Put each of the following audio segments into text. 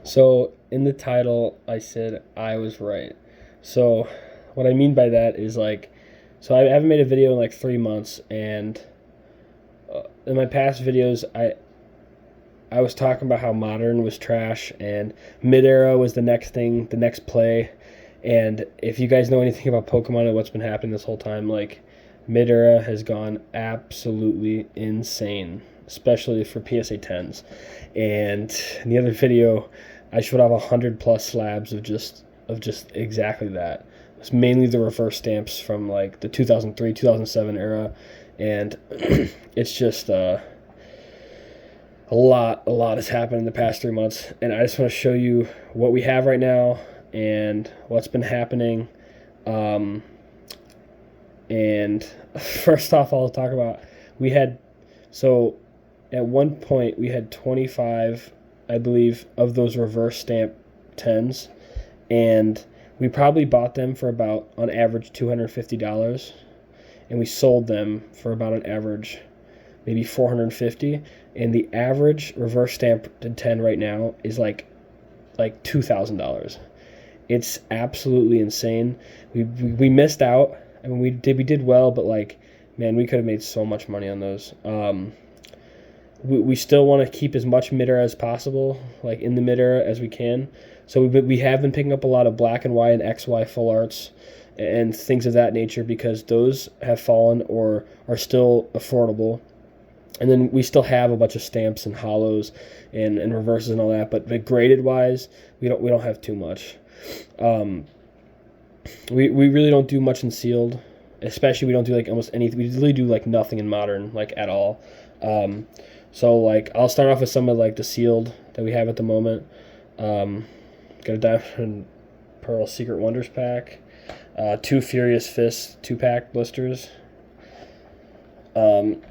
So in the title, I said I was right. So what I mean by that is like, so I haven't made a video in like 3 months, and in my past videos, I was talking about how modern was trash and mid era was the next thing, the next play. And if you guys know anything about Pokemon and what's been happening this whole time, like mid era has gone absolutely insane, especially for PSA 10s. And in the other video, I showed off 100 plus slabs of just exactly that. It's mainly the reverse stamps from like the 2003 2007 era, and it's just a lot has happened in the past 3 months, and I just want to show you what we have right now and what's been happening. And first off, I'll talk about we had so at one point we had 25, I believe, of those reverse stamp tens, and we probably bought them for about on average $250, and we sold them for about an average maybe 450, and the average reverse stamp 10 right now is like $2,000. It's absolutely insane. We missed out. I mean, we did well, but like, man, we could have made so much money on those. We still want to keep as much mid-era as possible, like in the mid-era as we can. So we have been picking up a lot of black and white and XY full arts and things of that nature, because those have fallen or are still affordable. And then we still have a bunch of stamps and hollows and reverses and all that, but graded wise, we don't have too much. We really don't do much in sealed, especially we don't do like almost anything. We really do like nothing in modern, like at all. So like I'll start off with some of like the sealed that we have at the moment. Got a Diamond Pearl Secret Wonders pack, 2 Furious Fists 2-pack blisters. And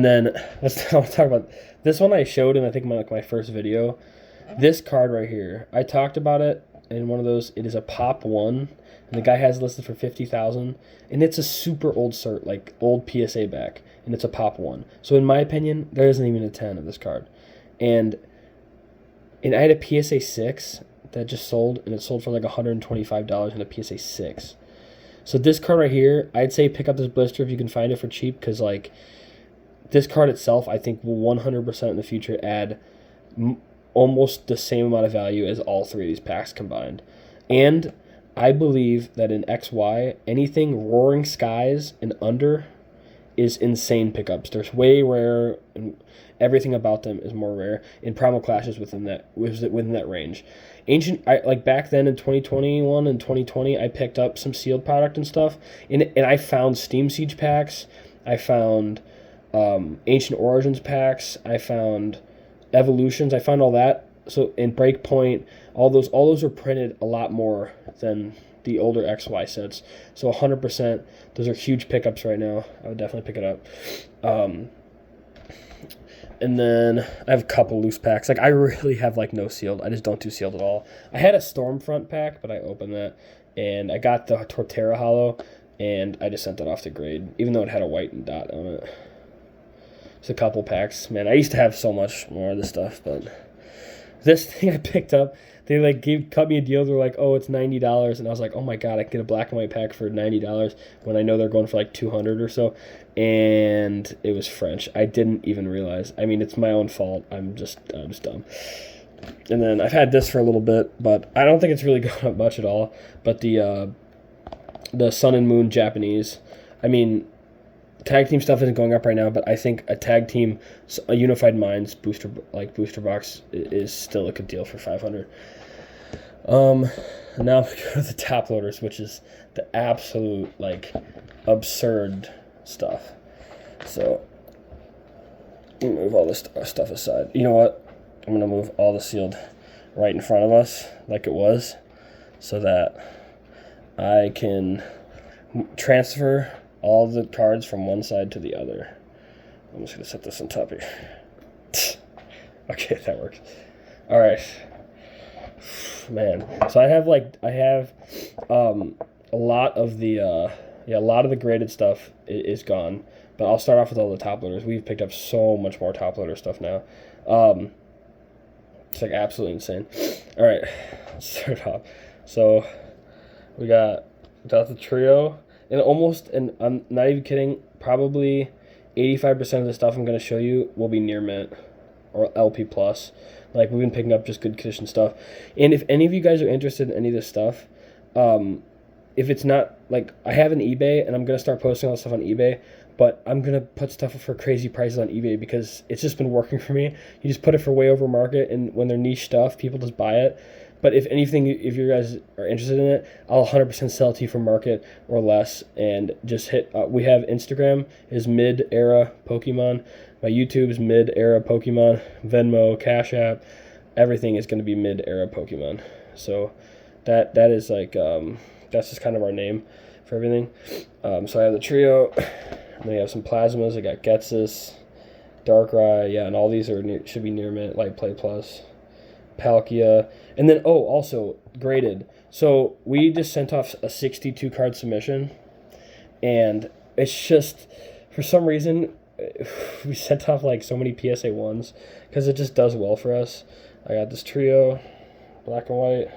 then let's talk about this one I showed in I think my first video. This card right here, I talked about it in one of those. It is a Pop 1, and the guy has it listed for 50,000, and it's a super old cert, like old PSA back, and it's a Pop 1. So in my opinion, there isn't even a 10 of this card. And I had a PSA 6 that just sold, and it sold for like $125 in a PSA 6. So this card right here, I'd say pick up this blister if you can find it for cheap, because like this card itself, I think, will 100% in the future add almost the same amount of value as all 3 of these packs combined. And I believe that in XY, anything Roaring Skies and under is insane pickups. They're way rare, and everything about them is more rare. And Primal Clash is within that range. Like back then in 2021 and 2020, I picked up some sealed product and stuff, and I found Steam Siege packs. I found Ancient Origins packs. I found Evolutions. I found all that. So in Breakpoint, all those are printed a lot more than the older XY sets. So 100%, those are huge pickups right now. I would definitely pick it up. And then I have a couple loose packs. Like I really have like no sealed. I just don't do sealed at all. I had a Stormfront pack, but I opened that, and I got the Torterra Hollow, and I just sent that off to grade, even though it had a white dot on it. It's a couple packs. Man, I used to have so much more of this stuff, but this thing I picked up, they like cut me a deal. They're like, oh, it's $90, and I was like, oh my god, I can get a black and white pack for $90 when I know they're going for like 200 or so. And it was French. I didn't even realize. I mean, it's my own fault. I'm just dumb. And then I've had this for a little bit, but I don't think it's really going up much at all. But the Sun and Moon Japanese, I mean, tag team stuff isn't going up right now, but I think a tag team, a Unified Minds booster box is still a good deal for 500. And now I'm gonna go to the top loaders, which is the absolute like absurd stuff. So let me move all this stuff aside. You know what? I'm gonna move all the sealed right in front of us like it was, so that I can transfer all the cards from one side to the other. I'm just going to set this on top here. Okay, that works. All right. Man. So I have a lot of the graded stuff is gone. But I'll start off with all the top loaders. We've picked up so much more top loader stuff now. It's like absolutely insane. All right, let's start off. So we got the trio, and I'm not even kidding, probably 85% of the stuff I'm going to show you will be near mint or LP plus. Like, we've been picking up just good condition stuff. And if any of you guys are interested in any of this stuff, if it's not, like, I have an eBay, and I'm going to start posting all this stuff on eBay, but I'm going to put stuff for crazy prices on eBay because it's just been working for me. You just put it for way over market, and when they're niche stuff, people just buy it. But if anything, if you guys are interested in it, I'll 100% sell it to you for market or less. And just hit, we have Instagram is Miderapokemon. My YouTube is Miderapokemon. Venmo, Cash App, everything is going to be Miderapokemon. So that is like, that's just kind of our name for everything. So I have the trio, and then we have some plasmas. I got Getsus, Darkrai, yeah, and all these are should be near mint, Light Play Plus. Palkia, and then also graded. So we just sent off a 62 card submission, and it's just for some reason we sent off like so many PSA 1s because it just does well for us. I got this trio, black and white,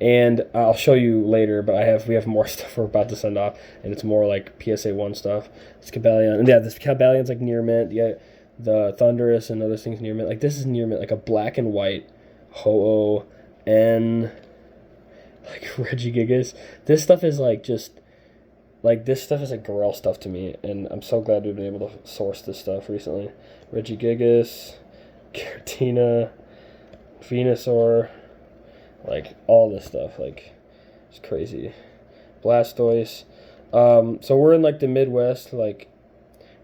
and I'll show you later, but we have more stuff we're about to send off, and it's more like PSA 1 stuff. It's Cabellion, and yeah, this Cabellion's like near mint. Yeah, the Thunderous and other things near mint. Like, this is near mint, like a black and white Ho-Oh and like Regigigas. This stuff is like just like this stuff is like Gorel stuff to me, and I'm so glad we've been able to source this stuff recently. Regigigas, Giratina, Venusaur, like all this stuff, like it's crazy. Blastoise. So we're in like the Midwest like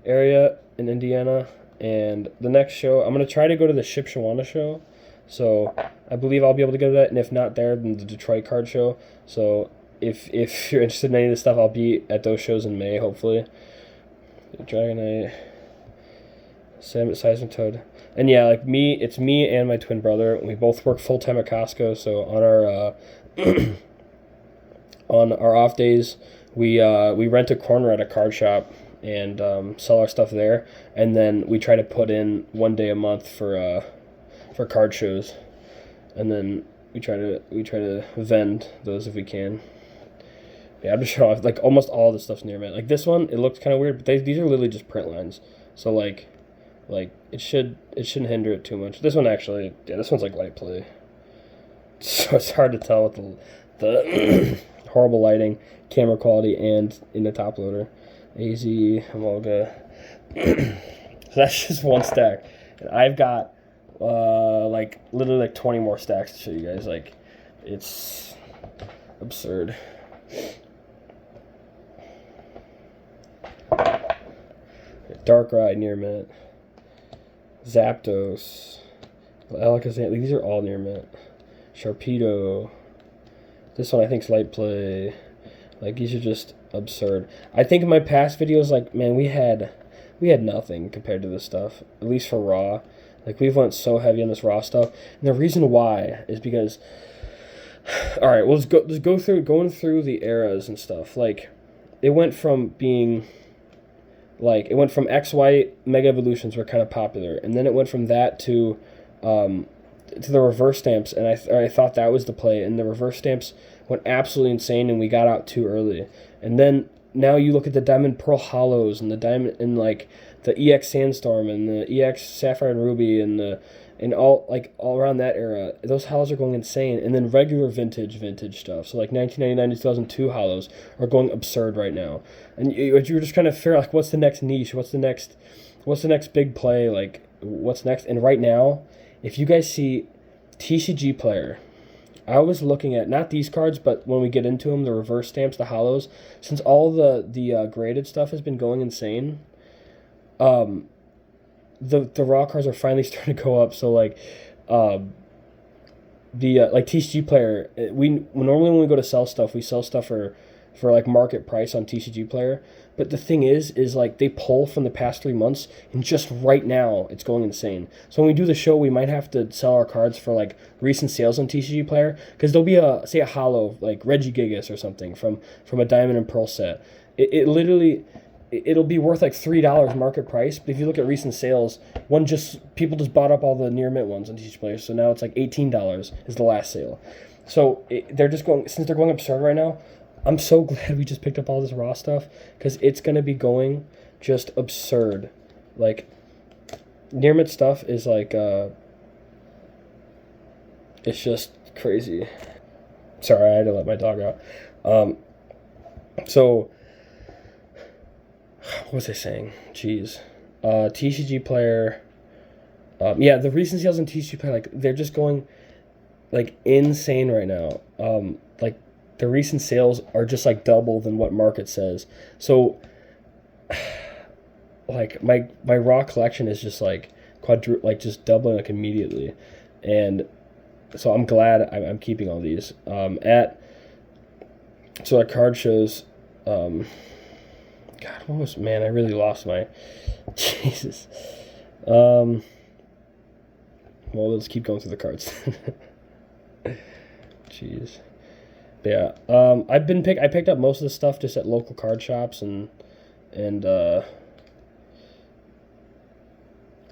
area in Indiana. And the next show, I'm going to try to go to the Shipshewana show. So I believe I'll be able to go to that. And if not there, then the Detroit card show. So if you're interested in any of this stuff, I'll be at those shows in May, hopefully. Dragonite, Seismitoad. And yeah, like it's me and my twin brother. We both work full-time at Costco. So on our on our off days, we rent a corner at a card shop and sell our stuff there, and then we try to put in 1 day a month for card shows, and then we try to vend those if we can. Yeah, I'm just showing off like almost all the stuff's near mint. Like this one, it looks kind of weird, but these are literally just print lines, so like it shouldn't hinder it too much. This one actually, yeah, this one's like Light Play, so it's hard to tell with the horrible lighting, camera quality, and in the top loader. AZ, Emolga. So that's just one stack. And I've got like literally like 20 more stacks to show you guys. Like, it's absurd. Darkrai near mint. Zapdos. Alakazam. These are all near mint. Sharpedo. This one I think is Light Play. Like, these are just absurd. I think in my past videos, like, man, we had nothing compared to this stuff, at least for raw. Like, we've went so heavy on this raw stuff, and the reason why is because, all right, well, let's go through going through the eras and stuff. Like, it went from being like X-White Mega Evolutions were kind of popular, and then it went from that to the reverse stamps, and I thought that was the play, and the reverse stamps went absolutely insane, and we got out too early. And then now you look at the Diamond Pearl Hollows and the Diamond and like the EX Sandstorm and the EX Sapphire and Ruby and all around that era, those hollows are going insane. And then regular vintage stuff, so like 1999 to 2002 hollows are going absurd right now. And you're just kind of figure out like what's the next niche, what's the next big play, like what's next. And right now, if you guys see TCG Player, I was looking at not these cards, but when we get into them, the reverse stamps, the hollows. Since all the graded stuff has been going insane, the raw cards are finally starting to go up. So like, like TCG Player, normally when we go to sell stuff, we sell stuff for like market price on TCG Player. But the thing is like they pull from the past 3 months, and just right now it's going insane. So when we do the show, we might have to sell our cards for like recent sales on TCG Player, because there'll be a hollow like Regigigas or something from a Diamond and Pearl set, It literally, it'll be worth like $3 market price. But if you look at recent sales, people just bought up all the near mint ones on TCG Player, so now it's like $18 is the last sale. So they're just going, since they're going absurd right now. I'm so glad we just picked up all this raw stuff because it's gonna be going just absurd. Like near mint stuff is like it's just crazy. Sorry, I had to let my dog out. So what was I saying? Jeez. TCG Player. Yeah, the recent sales in TCG Player, like they're just going like insane right now. Like the recent sales are just like double than what market says. So like my raw collection is just like just doubling like immediately, and so I'm glad I'm keeping all these. So at card shows, God, I really lost my, Jesus. Well, let's keep going through the cards. Jeez. But yeah, I picked up most of the stuff just at local card shops and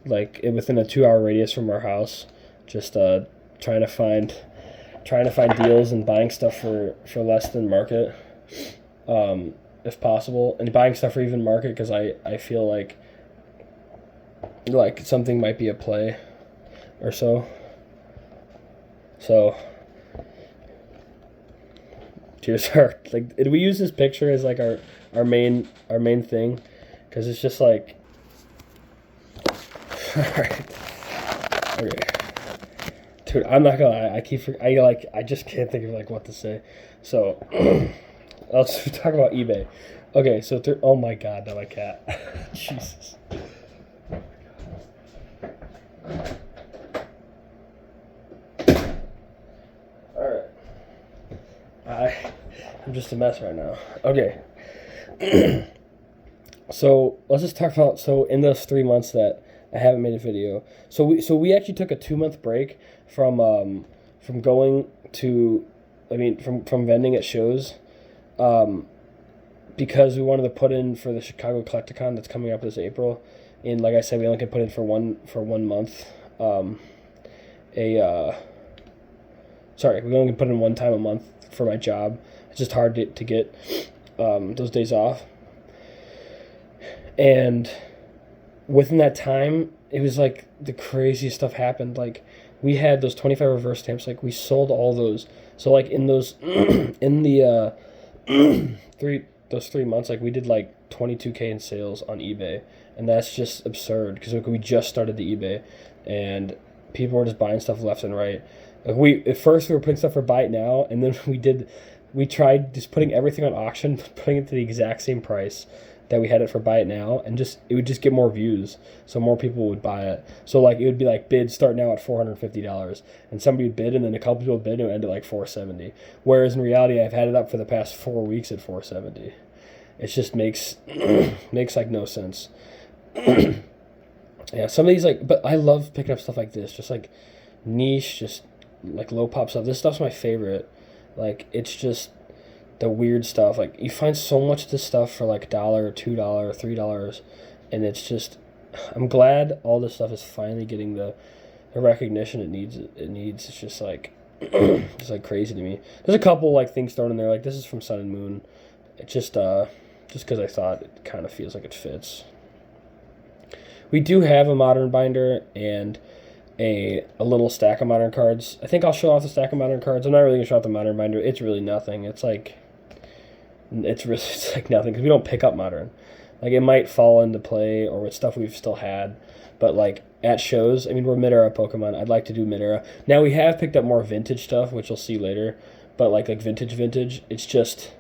like within a 2-hour radius from our house, just trying to find deals and buying stuff for less than market, if possible, and buying stuff for even market because I feel like something might be a play or so. So here's our, like, did we use this picture as like our main thing? Because it's just like, all right, okay. Dude, I'm not gonna lie, I just can't think of like what to say. So let's talk about eBay. Okay, so oh my God, now my cat. Jesus. All right. I'm just a mess right now. Okay. So let's just talk about, so in those 3 months that I haven't made a video, so we actually took a 2-month break from going to, from vending at shows, because we wanted to put in for the Chicago Collecticon that's coming up this April, and like I said, we only can put in for one month. Sorry, we only can put in one time a month for my job. It's just hard to get those days off. And within that time, it was like the craziest stuff happened. Like we had those 25 reverse stamps. Like we sold all those. So like in those in the 3 months, like we did like 22K in sales on eBay, and that's just absurd because we just started the eBay, and people were just buying stuff left and right. Like at first we were putting stuff for buy it now, and then we tried just putting everything on auction, putting it to the exact same price that we had it for buy it now, and it would just get more views, so more people would buy it. So like it would be like bid start now at $450, and somebody would bid, and then a couple people would bid, and it would end at like $470. Whereas in reality, I've had it up for the past 4 weeks at $470. It just makes like no sense. Yeah, some of these but I love picking up stuff like this, just like niche, just like low pop stuff. This stuff's my favorite. Like it's just the weird stuff. Like you find so much of this stuff for like $1, $2, $3, and it's just, I'm glad all this stuff is finally getting the recognition it needs. It's just like just like crazy to me. There's a couple like things thrown in there, like this is from Sun and Moon. It just because I thought it kind of feels like it fits. We do have a modern binder and a little stack of modern cards. I think I'll show off the stack of modern cards. I'm not really gonna show off the modern binder. It's really nothing. It's like nothing because we don't pick up modern. Like it might fall into play or with stuff we've still had, but like at shows, we're Miderapokemon. I'd like to do Midera. Now we have picked up more vintage stuff, which you'll see later, but like vintage, it's just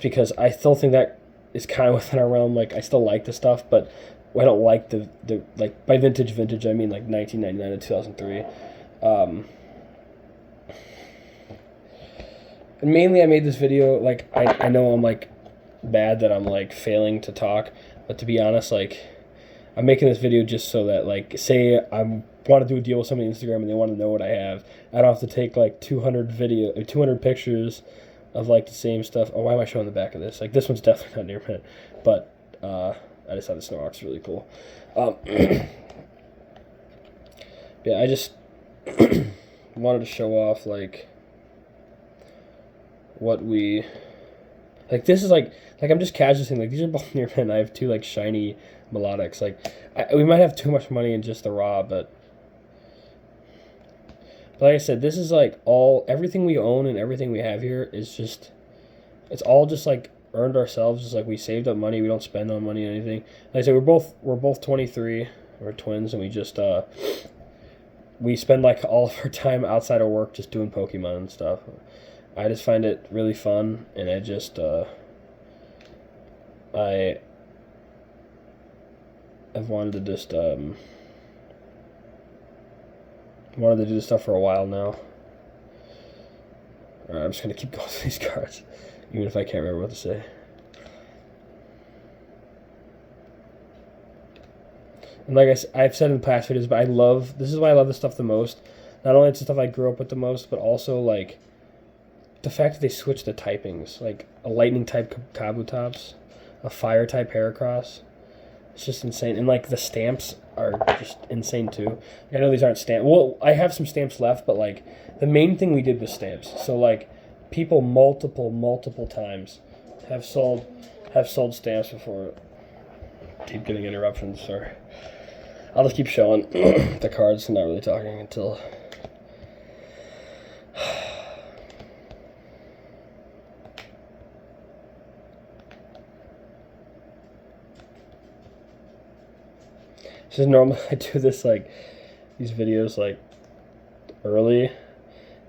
because I still think that is kind of within our realm. Like I still like the stuff, but I don't like the like by vintage I mean like 1999 to 2003. And mainly I made this video, like I know I'm like bad that I'm like failing to talk, but to be honest, like I'm making this video just so that like say I want to do a deal with somebody on Instagram and they want to know what I have, I don't have to take like 200 pictures of like the same stuff. Oh, why am I showing the back of this? Like this one's definitely not near mint, but I just thought the Snorlax really cool. Yeah, I just wanted to show off like what we like. This is like I'm just casually saying like these are both near mint. I have two like shiny melodics. Like we might have too much money in just the raw, but like I said, this is like everything we own and everything we have here is just, it's all just like earned ourselves. It's like we saved up money. We don't spend on money or anything. Like I said, we're both 23. We're twins, and we just we spend like all of our time outside of work just doing Pokemon and stuff. I just find it really fun, and I just I've wanted to just wanted to do this stuff for a while now. Alright, I'm just going to keep going through these cards, even if I can't remember what to say. And like I've said in past videos, but this is why I love this stuff the most. Not only it's the stuff I grew up with the most, but also like the fact that they switched the typings. Like a lightning type Kabutops, a fire type Heracross. It's just insane. And like the stamps are just insane too. I know these aren't stamps. Well, I have some stamps left, but like the main thing we did was stamps. So like people multiple times have sold stamps before. Keep getting interruptions, sorry. I'll just keep showing the cards and not really talking until this is normal. I do this like these videos like early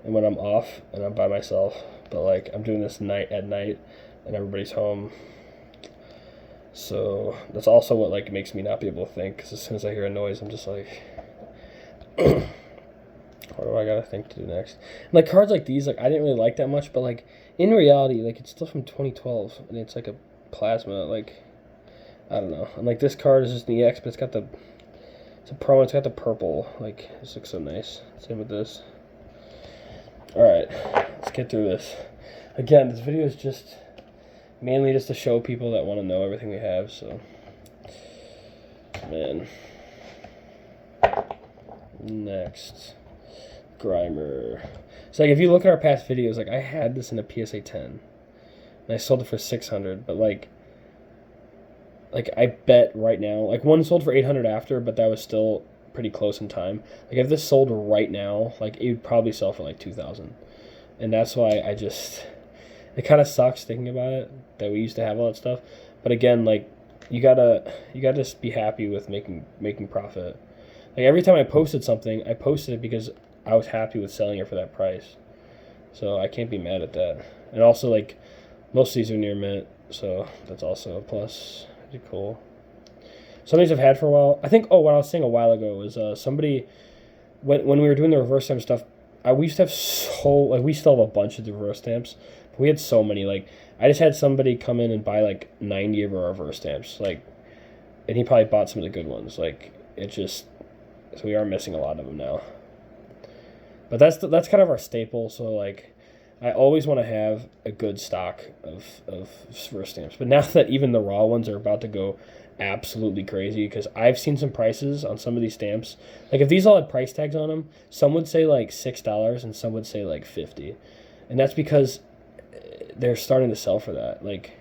and when I'm off and I'm by myself, but like I'm doing this at night and everybody's home. So that's also what like makes me not be able to think, because as soon as I hear a noise, I'm just like, what do I gotta think to do next? And like cards like these, like I didn't really like that much, but like in reality, like it's still from 2012, and it's like a plasma, like I don't know. And like this card is just an EX, but it's a pro. It's got the purple. Like this looks so nice. Same with this. All right, let's get through this. Again, this video is just mainly just to show people that want to know everything we have, so, man. Next, Grimer. So, like, if you look at our past videos, like, I had this in a PSA 10, and I sold it for 600, but, like, I bet right now, like, one sold for 800 after, but that was still pretty close in time. Like, if this sold right now, like, it would probably sell for, like, 2,000, and that's why I just... It kind of sucks thinking about it that we used to have all that stuff, but again, like you gotta just be happy with making profit. Like every time I posted something, I posted it because I was happy with selling it for that price, so I can't be mad at that. And also, like most of these are near mint, so that's also a plus. Pretty cool. Some of these I've had for a while. I think. Oh, what I was saying a while ago was somebody when we were doing the reverse stamp stuff. We used to have we still have a bunch of the reverse stamps. We had so many, like, I just had somebody come in and buy, like, 90 of our reverse stamps, like, and he probably bought some of the good ones, like, it just, so we are missing a lot of them now, but that's kind of our staple, so, like, I always want to have a good stock of reverse stamps, but now that even the raw ones are about to go absolutely crazy, because I've seen some prices on some of these stamps, like, if these all had price tags on them, some would say, like, $6, and some would say, like, $50, and that's because they're starting to sell for that. Like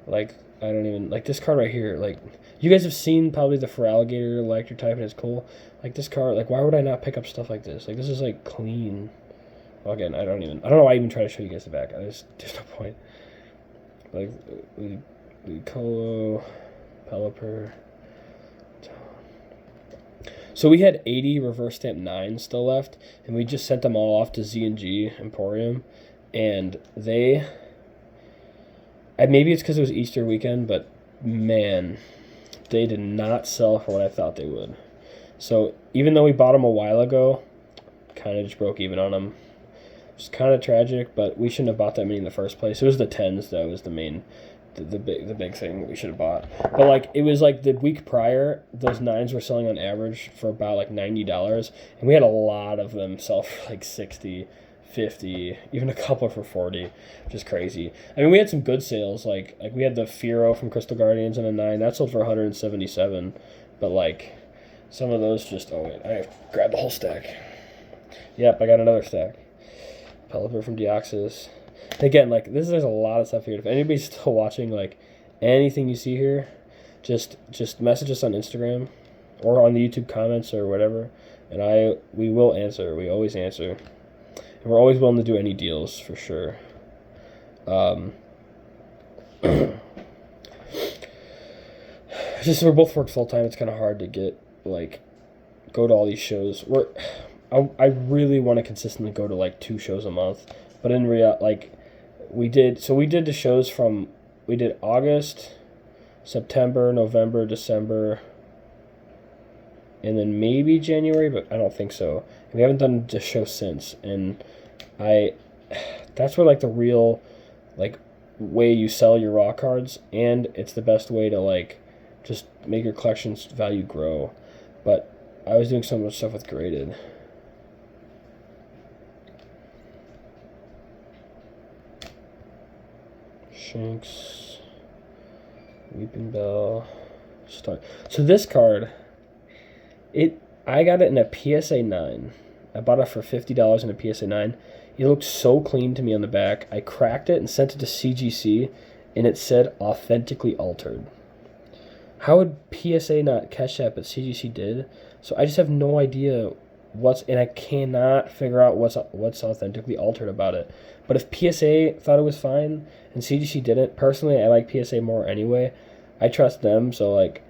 I don't even like this card right here. Like you guys have seen probably the Feraligatr electric type, and it's cool. Like this card, like why would I not pick up stuff like this? Like this is like clean. Well, again, I don't know why I even try to show you guys the back. There's no point. Like Colo, Pelipper. So we had 80 reverse stamp 9s still left, and we just sent them all off to Z&G Emporium. And maybe it's because it was Easter weekend, but man, they did not sell for what I thought they would. So even though we bought them a while ago, kind of just broke even on them. It's kind of tragic, but we shouldn't have bought that many in the first place. It was the 10s that was the main, the big thing that we should have bought. But like it was like the week prior, those 9s were selling on average for about like $90, and we had a lot of them sell for like 60. 50, even a couple for 40, which is crazy. I mean, we had some good sales. Like we had the Firo from Crystal Guardians in a 9. That sold for 177. But, like, some of those just... Oh, wait. I grabbed the whole stack. Yep, I got another stack. Pelipper from Deoxys. Again, like, there's a lot of stuff here. If anybody's still watching, like, anything you see here, just message us on Instagram or on the YouTube comments or whatever, and we will answer. We always answer. And we're always willing to do any deals, for sure. Just we're both work full time. It's kind of hard to get, like, go to all these shows. I really want to consistently go to, like, 2 shows a month, but in real, like, we did the shows from, we did August, September, November, December, and then maybe January, but I don't think so. And we haven't done the show since, and that's where, like, the real, like, way you sell your raw cards, and it's the best way to, like, just make your collection's value grow. But I was doing so much stuff with graded. Shanks, Weeping Bell, Star. So this card, I got it in a PSA 9. I bought it for $50 in a PSA 9. It looked so clean to me on the back. I cracked it and sent it to CGC, and it said authentically altered. How would PSA not catch that, but CGC did? So I just have no idea and I cannot figure out what's authentically altered about it. But if PSA thought it was fine and CGC didn't, personally, I like PSA more anyway. I trust them, so, like,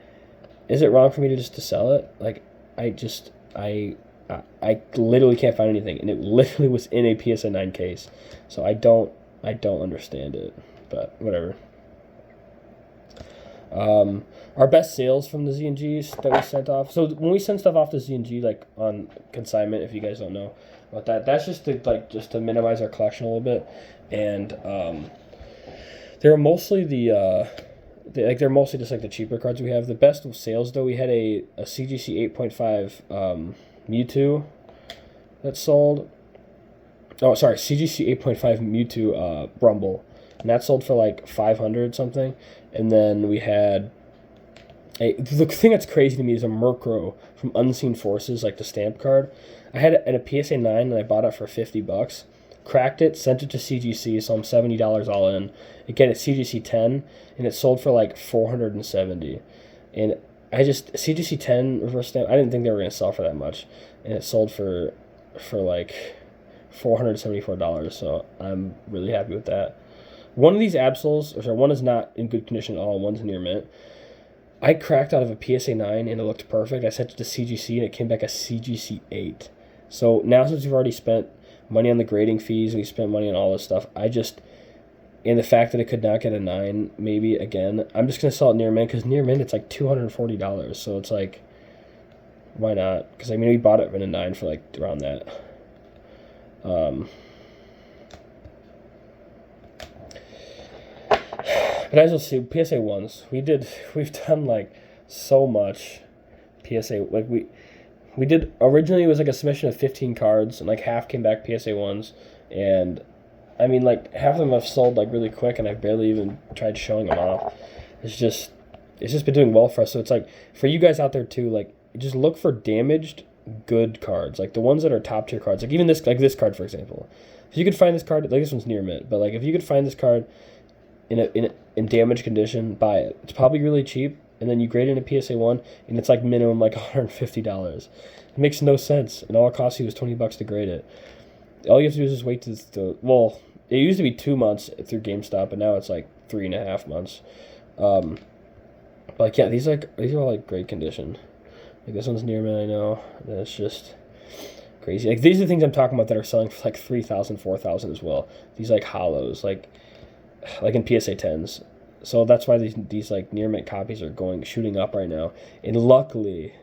is it wrong for me to sell it? Like, I literally can't find anything, and it literally was in a PSA 9 case. So I don't understand it, but whatever. Our best sales from the Z&Gs that we sent off. So when we send stuff off to Z&G, like, on consignment, if you guys don't know about that, that's just to minimize our collection a little bit. And they're mostly they're mostly just, like, the cheaper cards we have. The best sales, though, we had a CGC 8.5 Mewtwo that sold. Oh, sorry, CGC 8.5 Mewtwo Rumble, and that sold for, like, 500 something. And then we had the thing that's crazy to me is a Murkrow from Unseen Forces, like the stamp card. I had it at a PSA 9 and I bought it for $50. Cracked it, sent it to CGC, so I'm $70 all in. Again, it's CGC 10, and it sold for, like, 470. And CGC 10 reverse stamp, I didn't think they were going to sell for that much. And it sold for like $474, so I'm really happy with that. One of these Absols, one is not in good condition at all, one's near mint. I cracked out of a PSA 9 and it looked perfect. I sent it to CGC and it came back a CGC 8. So now, since we've already spent money on the grading fees, we spent money on all this stuff, and the fact that it could not get a 9, maybe again, I'm just going to sell it near mint, because near mint it's like $240. So it's like, why not? Because, I mean, we bought it in a 9 for, like, around that. But as you'll see, PSA 1s, we've done, like, so much PSA, like, we did, originally it was, like, a submission of 15 cards, and, like, half came back PSA 1s, and, I mean, like, half of them have sold, like, really quick, and I've barely even tried showing them off. It's just been doing well for us, so it's, like, for you guys out there, too, like, just look for damaged, good cards, like, the ones that are top tier cards, like, even this card, for example. If you could find this card, like, this one's near mint, but, like, if you could find this card in damaged condition, buy it. It's probably really cheap, and then you grade it in a PSA 1, and it's, like, minimum, like, $150. It makes no sense, and all it costs you is $20 to grade it. All you have to do is just wait well, it used to be 2 months through GameStop, but now it's, like, 3.5 months. But, like, yeah, these are all, like, great condition. Like, this one's near mint, I know. That's just crazy. Like, these are the things I'm talking about that are selling for, like, $3,000, $4,000 as well. These, like, hollows, like in PSA 10s. So that's why these like near mint copies are shooting up right now. And luckily,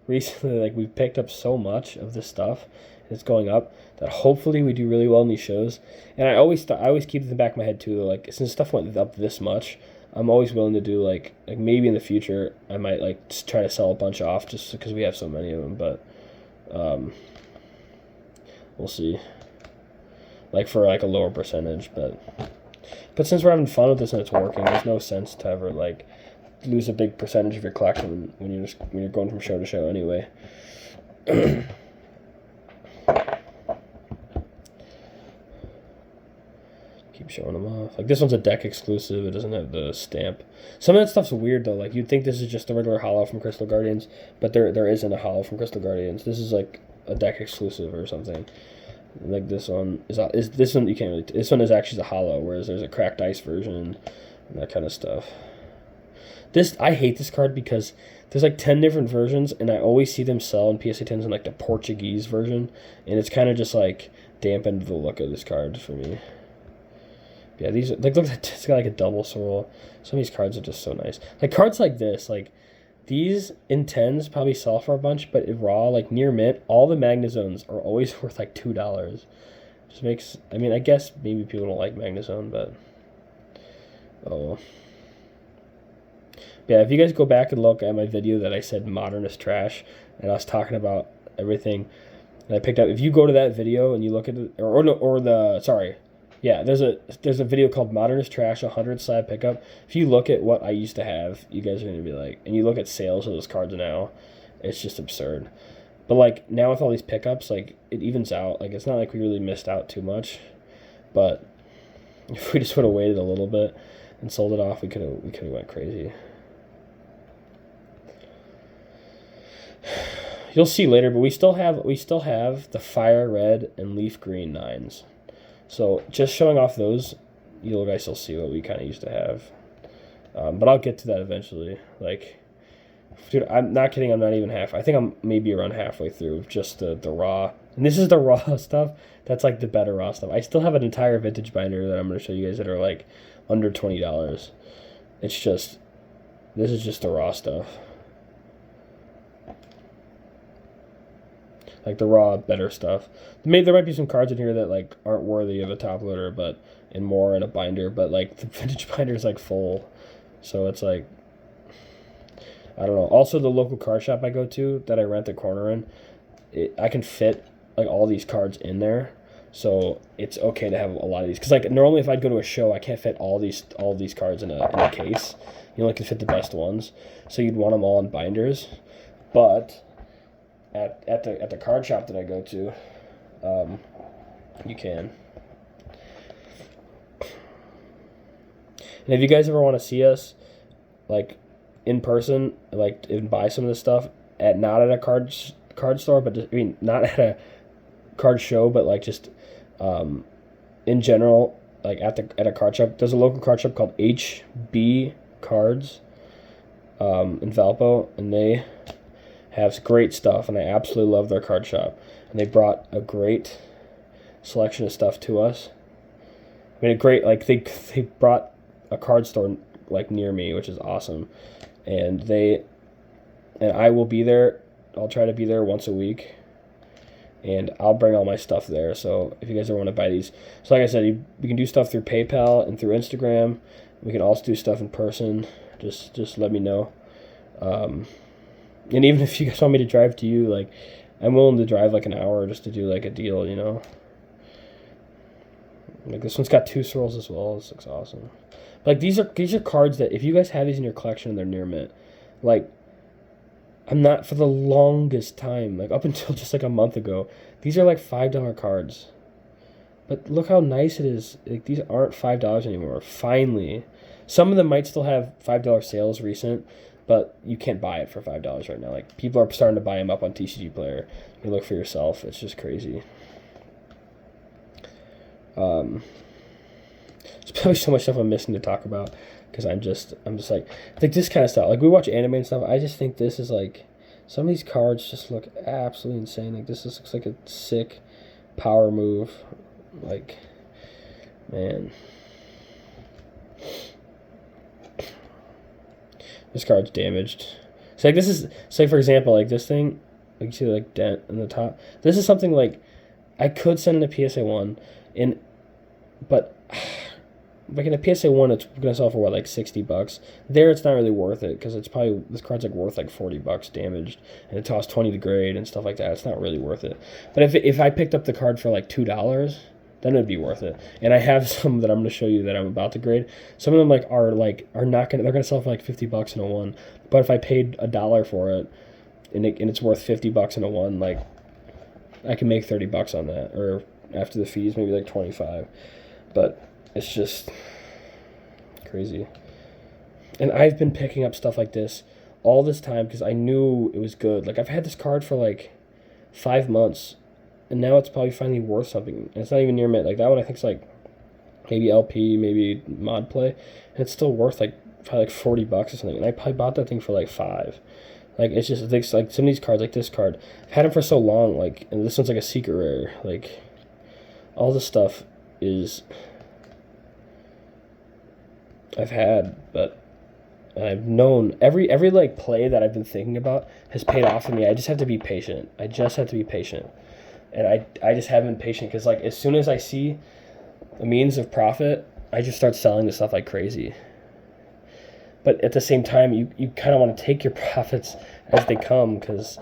recently, like, we've picked up so much of this stuff, it's going up, that hopefully we do really well in these shows. And I always keep it in the back of my head too, like, since stuff went up this much, I'm always willing to do, like maybe in the future I might, like, just try to sell a bunch off, just because we have so many of them. But we'll see. like for like a lower percentage. But since we're having fun with this and it's working, there's no sense to ever like lose a big percentage of your collection when you're going from show to show anyway. Keep showing them off. Like this one's a deck exclusive. It doesn't have the stamp. Some of that stuff's weird though. Like you'd think this is just a regular holo from Crystal Guardians, but there isn't a holo from Crystal Guardians. This is like a deck exclusive or something. Like this one is this one you can't really. This one is actually the holo, whereas there's a cracked ice version and that kind of stuff. I hate this card because there's like 10 different versions, and I always see them sell in PSA 10s in like the Portuguese version, and it's kind of just like dampened the look of this card for me. Yeah, these are, like look at it's got like a double swirl. Some of these cards are just so nice. Like cards like this, like these in 10s probably sell for a bunch, but in raw, like near mint, all the Magnazones are always worth like $2. Just makes, I mean, I guess maybe people don't like Magnazone, but oh. Yeah, if you guys go back and look at my video that I said modern is trash, and I was talking about everything that I picked up. If you go to that video and you look at it, there's a video called Modern is Trash, 100 slab pickup. If you look at what I used to have, you guys are going to be like, and you look at sales of those cards now, it's just absurd. But like now with all these pickups, like it evens out. Like it's not like we really missed out too much, but if we just would have waited a little bit and sold it off, we could have went crazy. You'll see later, but we still have the fire red and leaf green 9s. So just showing off those, you guys still see what we kind of used to have. But I'll get to that eventually. Like, dude, I'm not kidding. I'm not even half. I think I'm maybe around halfway through just the raw. And this is the raw stuff. That's like the better raw stuff. I still have an entire vintage binder that I'm going to show you guys that are like under $20. It's just, this is just the raw stuff. Like the raw, better stuff. There might be some cards in here that like aren't worthy of a top loader, but and more in a binder. But like the vintage binder is like full, so it's like I don't know. Also, the local card shop I go to that I rent the corner in, I can fit like all these cards in there, so it's okay to have a lot of these. Cause like normally if I'd go to a show, I can't fit all these cards in a case. You only can fit the best ones, so you'd want them all in binders, but at the card shop that I go to, you can. And if you guys ever want to see us, like in person, like and buy some of this stuff not at a card store, but just, I mean not at a card show, but like just in general, like at a card shop. There's a local card shop called HB Cards in Valpo, and they have great stuff, and I absolutely love their card shop. And they brought a great selection of stuff to us. I mean, they brought a card store like near me, which is awesome. And I will be there. I'll try to be there once a week, and I'll bring all my stuff there. So if you guys ever want to buy these, so like I said, we can do stuff through PayPal and through Instagram. We can also do stuff in person. Just let me know. And even if you guys want me to drive to you, like, I'm willing to drive like an hour just to do like a deal, you know. Like this one's got 2 swirls as well. This looks awesome. Like these are cards that if you guys have these in your collection and they're near mint, like I'm not for the longest time, like up until just like a month ago, these are like $5 cards. But look how nice it is. Like these aren't $5 anymore. Finally, some of them might still have $5 sales recent, but you can't buy it for $5 right now. Like people are starting to buy them up on TCG Player. You look for yourself. It's just crazy. There's probably so much stuff I'm missing to talk about because I'm just like this kind of stuff. Like we watch anime and stuff. I just think this is like some of these cards just look absolutely insane. Like this looks like a sick power move. Like, man. This card's damaged. So like this is, say for example, like this thing, like you see like dent in the top. This is something like I could send in a PSA 1, but like in a PSA 1 it's gonna sell for what, like $60. There it's not really worth it because it's probably, this card's like worth like $40 damaged, and it costs 20 to grade and stuff like that. It's not really worth it. But if I picked up the card for like $2, then it'd be worth it. And I have some that I'm going to show you that I'm about to grade. Some of them are not going to, they're going to sell for like $50 in a one. But if I paid $1 for it, and it's worth $50 in a one, like I can make $30 on that, or after the fees, maybe like 25. But it's just crazy. And I've been picking up stuff like this all this time because I knew it was good. Like I've had this card for like 5 months, and now it's probably finally worth something. And it's not even near mint. Like that one I think is like maybe LP, maybe mod play, and it's still worth like probably like $40 or something. And I probably bought that thing for like 5. Like it's just like some of these cards, like this card, I've had them for so long. Like, and this one's like a secret rare. Like all this stuff is I've had, but I've known every like play that I've been thinking about has paid off for me. I just have to be patient. I just have to be patient, and I just haven't been patient because like as soon as I see a means of profit, I just start selling the stuff like crazy. But at the same time, you kind of want to take your profits as they come because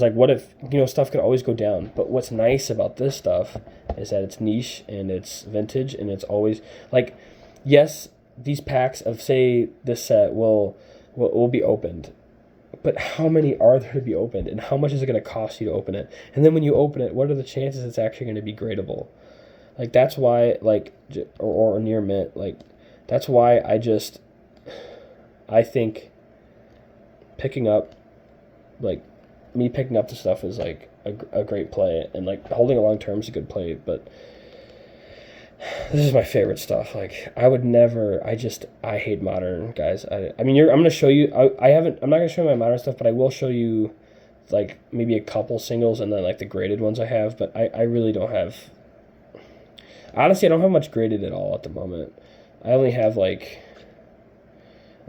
like what if, stuff could always go down. But what's nice about this stuff is that it's niche and it's vintage and it's always like, yes, these packs of say this set will be opened, but how many are there to be opened, and how much is it going to cost you to open it? And then when you open it, what are the chances it's actually going to be gradable? Like that's why like or near mint, like that's why I think picking up the stuff is like a great play, and like holding it long term is a good play. But this is my favorite stuff. Like I would never. I hate modern, guys. I mean, I'm gonna show you. I'm not gonna show you my modern stuff, but I will show you like maybe a couple singles and then like the graded ones I have. But I really don't have. Honestly, I don't have much graded at all at the moment. I only have like.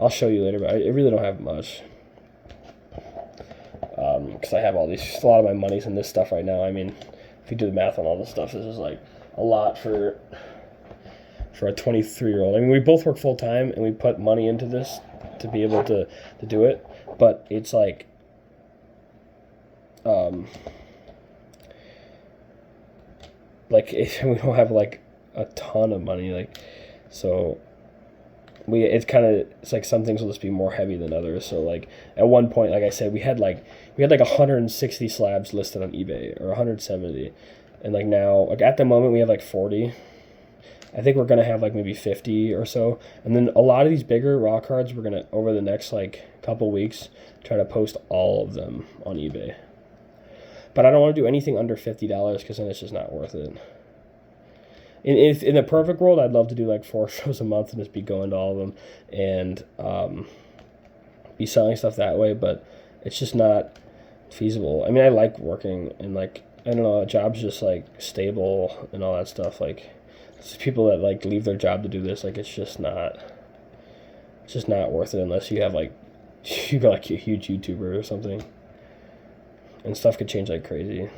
I'll show you later, but I really don't have much. Because I have a lot of my money's in this stuff right now. I mean, if you do the math on all this stuff, this is like a lot for a 23-year-old. I mean, we both work full time and we put money into this to be able to do it, but it's like, if we don't have like a ton of money, like, so. It's like some things will just be more heavy than others. So like at one point, like I said, we had like 160 slabs listed on eBay, or 170, and like now, like at the moment we have like 40. I think we're gonna have like maybe 50 or so, and then a lot of these bigger raw cards we're gonna, over the next like couple weeks, try to post all of them on eBay. But I don't want to do anything under $50 because then it's just not worth it. In the perfect world, I'd love to do like 4 shows a month and just be going to all of them and be selling stuff that way, but it's just not feasible. I mean, I like working, and like, I don't know, a job's just like stable and all that stuff. Like, it's people that like leave their job to do this, like it's just not worth it unless you have like you're like a huge YouTuber or something, and stuff could change like crazy.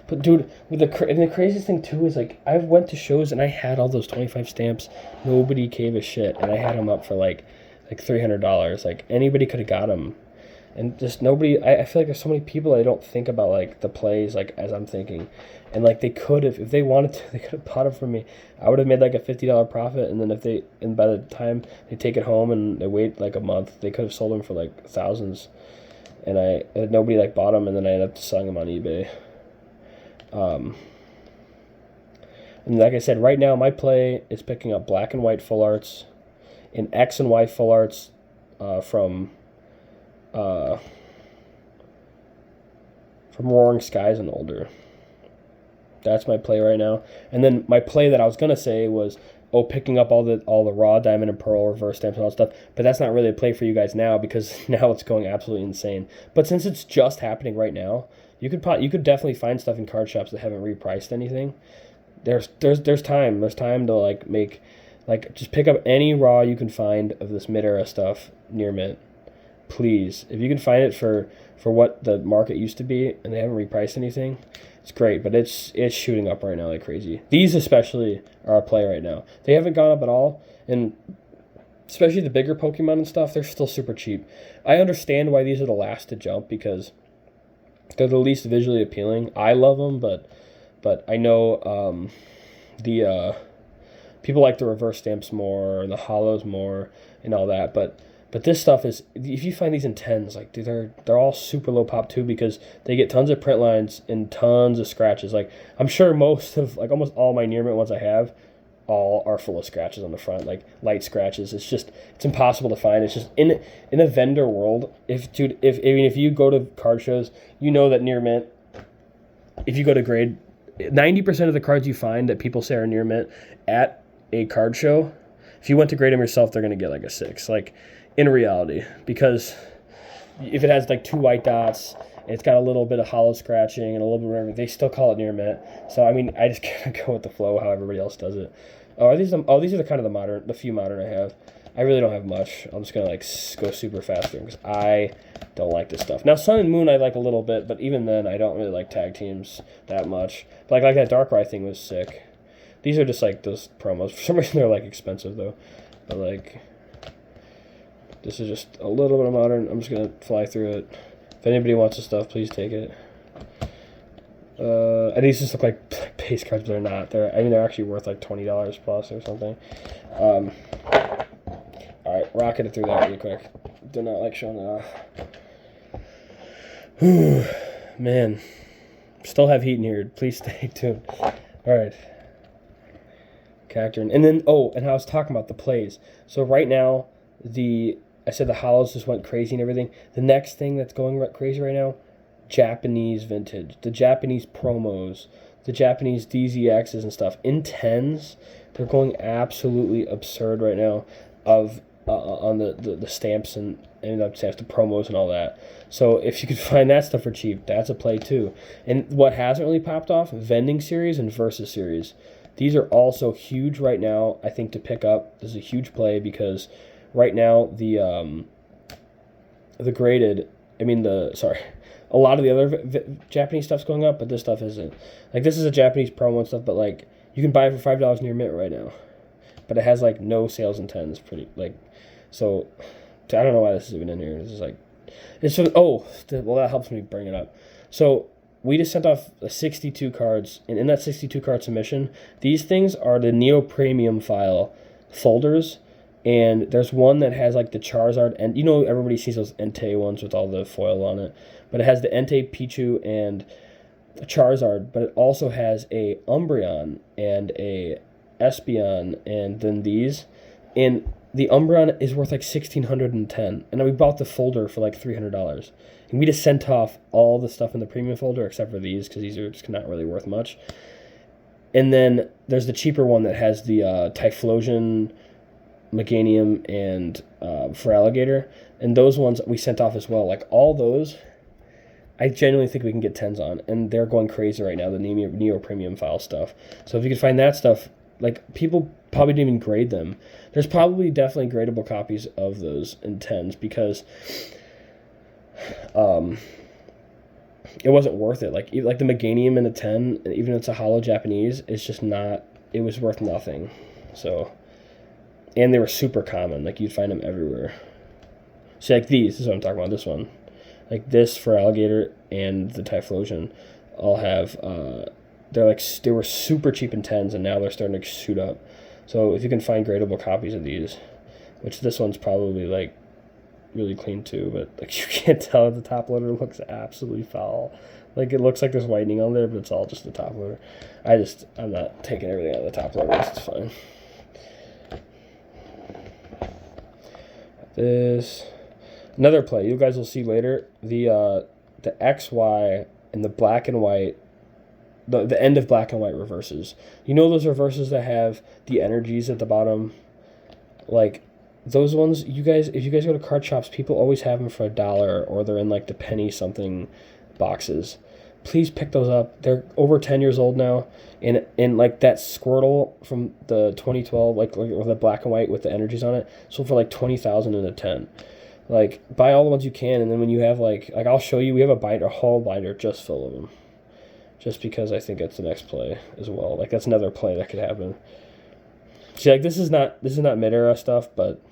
But dude, and the craziest thing too is like I went to shows and I had all those 25 stamps. Nobody gave a shit, and I had them up for like $300. Like anybody could have got them, and just nobody. I feel like there's so many people that don't think about like the plays like as I'm thinking, and like they could have, if they wanted to, they could have bought them from me. I would have made like a $50 profit, and then by the time they take it home and they wait like a month, they could have sold them for like thousands, and nobody like bought them, and then I ended up selling them on eBay. And like I said, right now my play is picking up black and white full arts and X and Y full arts from Roaring Skies and older. That's my play right now. And then my play that I was gonna say was picking up all the raw diamond and pearl reverse stamps and all that stuff. But that's not really a play for you guys now because now it's going absolutely insane. But since it's just happening right now, you could definitely find stuff in card shops that haven't repriced anything. There's time. There's time to like make, like, just pick up any raw you can find of this mid-era stuff near mint. Please, if you can find it for what the market used to be and they haven't repriced anything, it's great. But it's shooting up right now like crazy. These especially are a play right now. They haven't gone up at all, and especially the bigger Pokemon and stuff, they're still super cheap. I understand why these are the last to jump because They're the least visually appealing. I love them, but I know the people like the reverse stamps more, and the hollows more, and all that. But this stuff is, if you find these in tens, like dude, they're all super low pop too, because they get tons of print lines and tons of scratches. Like I'm sure most of, like almost all my near mint ones I have, all are full of scratches on the front, like light scratches. It's impossible to find. It's just in a vendor world. If you go to card shows, you know that near mint. If you go to grade, 90% of the cards you find that people say are near mint at a card show, if you went to grade them yourself, they're gonna get like a 6. Like in reality, because if it has like 2 white dots, it's got a little bit of hollow scratching and a little bit of whatever, they still call it near mint. So I mean, I just gotta go with the flow how everybody else does it. These are the kind of the few modern I have. I really don't have much. I'm just gonna like go super fast through because I don't like this stuff. Now Sun and Moon I like a little bit, but even then I don't really like tag teams that much. But like that Darkrai thing was sick. These are just like those promos. For some reason they're like expensive though. But like this is just a little bit of modern. I'm just gonna fly through it. If anybody wants this stuff, please take it. And these just look like base cards, but they're not. They're actually worth like $20 plus or something. All right, rocketed through that really quick. Do not like showing that off. Whew, man, still have heat in here. Please stay tuned. All right, Cacturn, and then and I was talking about the plays. So right now, I said the hollows just went crazy and everything. The next thing that's going crazy right now, Japanese vintage, the Japanese promos, the Japanese DZXs and stuff in tens. They're going absolutely absurd right now. On the stamps and stamps, the promos and all that. So if you could find that stuff for cheap, that's a play too. And what hasn't really popped off, vending series and versus series. These are also huge right now, I think, to pick up. This is a huge play because right now the graded, a lot of the other Japanese stuff's going up, but this stuff isn't. Like this is a Japanese promo and stuff, but like you can buy it for $5 near mint right now. But it has like no sales in tens, so I don't know why this is even in here. This is like, that helps me bring it up. So we just sent off 62 cards, and in that 62 card submission, these things are the Neo Premium file folders, and there's one that has like the Charizard, and everybody sees those Entei ones with all the foil on it, but it has the Entei, Pichu, and a Charizard, but it also has a Umbreon and a Espeon, and then these, and the Umbreon is worth like $1,610, and we bought the folder for like $300, and we just sent off all the stuff in the premium folder except for these because these are just not really worth much. And then there's the cheaper one that has the Typhlosion, Meganium, and Feraligatr, and those ones we sent off as well. Like all those, I genuinely think we can get tens on, and they're going crazy right now, the Neo Premium file stuff. So if you could find that stuff, like people probably didn't even grade them. There's probably definitely gradable copies of those in tens because it wasn't worth it. Like the Meganium in a 10, even if it's a hollow Japanese, it's just not. It was worth nothing. So, and they were super common. Like you'd find them everywhere. See, like these. This is what I'm talking about. This one, like this Feraligatr and the Typhlosion, all have. They were super cheap in tens, and now they're starting to shoot up. So if you can find gradable copies of these, which this one's probably like really clean too, but like you can't tell if the top loader looks absolutely foul. Like it looks like there's whitening on there, but it's all just the top loader. I'm not taking everything out of the top loader. It's fine. This another play. You guys will see later. The XY and the black and white. The end of black and white reverses. You know those reverses that have the energies at the bottom? Like, those ones, if you guys go to card shops, people always have them for $1, or they're in, like, the penny something boxes. Please pick those up. They're over 10 years old now. And like, that Squirtle from the 2012, like with the black and white with the energies on it, sold for, like, $20,000 in a 10. Like, buy all the ones you can, and then when you have, like I'll show you, we have a whole binder just full of them. Just because I think it's the next play as well. Like that's another play that could happen. See, like this is not mid-era stuff, but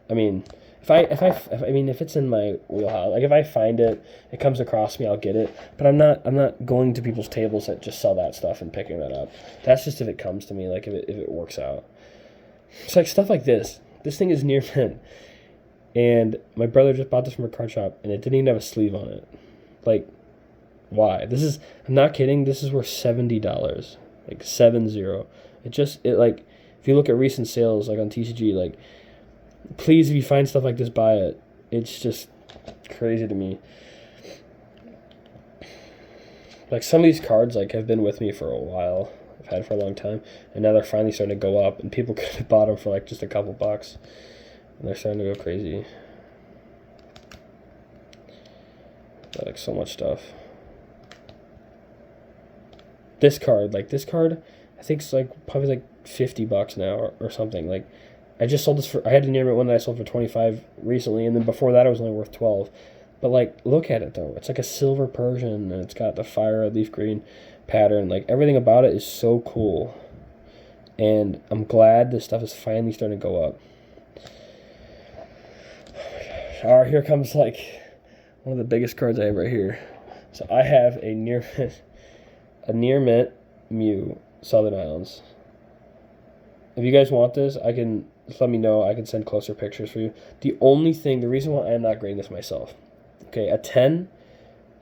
I mean, if it's in my wheelhouse, like if I find it, it comes across me, I'll get it. But I'm not going to people's tables that just sell that stuff and picking that up. That's just if it comes to me, like if it works out. It's like stuff like this. This thing is near mint, and my brother just bought this from a card shop, and it didn't even have a sleeve on it. Like, why? I'm not kidding. This is worth $70, like 70. It like, if you look at recent sales, like on TCG, like, please, if you find stuff like this, buy it. It's just crazy to me. Like, some of these cards, like, have been with me for a while. I've had for a long time, and now they're finally starting to go up, and people could have bought them for, like, just a couple bucks, and they're starting to go crazy. Like, so much stuff. This card, I think it's, like, probably, like, $50 now or something. Like, I just sold this I had a near mint one that I sold for 25 recently, and then before that it was only worth 12. But, like, look at it, though. It's like a silver Persian, and it's got the fire leaf green pattern. Like, everything about it is so cool. And I'm glad this stuff is finally starting to go up. All right, here comes, like, one of the biggest cards I have right here. So I have a near mint Mew, Southern Islands. If you guys want this, just let me know. I can send closer pictures for you. The reason why I'm not grading this myself, okay, a 10,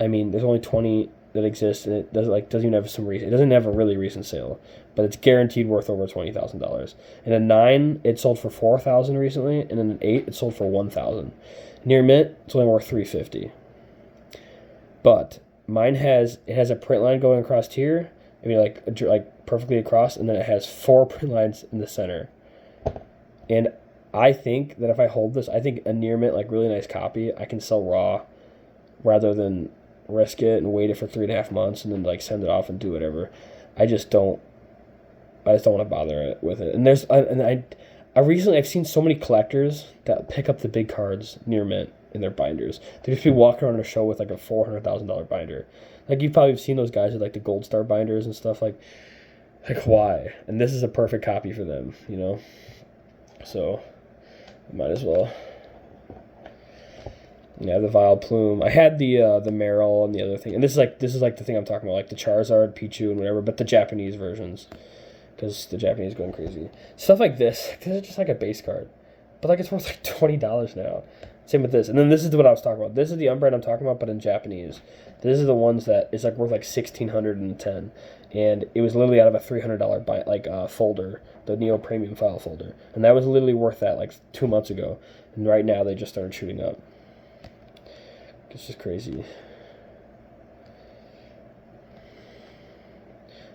I mean, there's only 20 that exist, and it doesn't even have some reason. It doesn't have a really recent sale, but it's guaranteed worth over $20,000. And a 9, it sold for $4,000 recently, and then an 8, it sold for $1,000. Near mint, it's only worth $350. But mine has a print line going across here. I mean, like perfectly across, and then it has 4 print lines in the center. And I think that if I hold this, I think a near mint, like really nice copy, I can sell raw rather than risk it and wait it for 3.5 months and then like send it off and do whatever. I just don't want to bother with it. And I've seen so many collectors that pick up the big cards near mint in their binders. They just be walking around a show with like a $400,000 binder. Like, you've probably seen those guys with like the Gold Star binders and stuff. Like why? And this is a perfect copy for them, you know. So I might as well. Yeah, the Vile Plume. I had the Meryl and the other thing, and this is like the thing I'm talking about, like the Charizard, Pichu, and whatever, but the Japanese versions, because the Japanese going crazy. Stuff like this, because it's just like a base card, but like it's worth like $20 now. Same with this, and then this is what I was talking about. This is the Umbreon I'm talking about, but in Japanese. This is the ones that is like worth like $1,610, and it was literally out of a $300 folder, the Neo Premium file folder, and that was literally worth that like 2 months ago, and right now they just started shooting up. It's just crazy.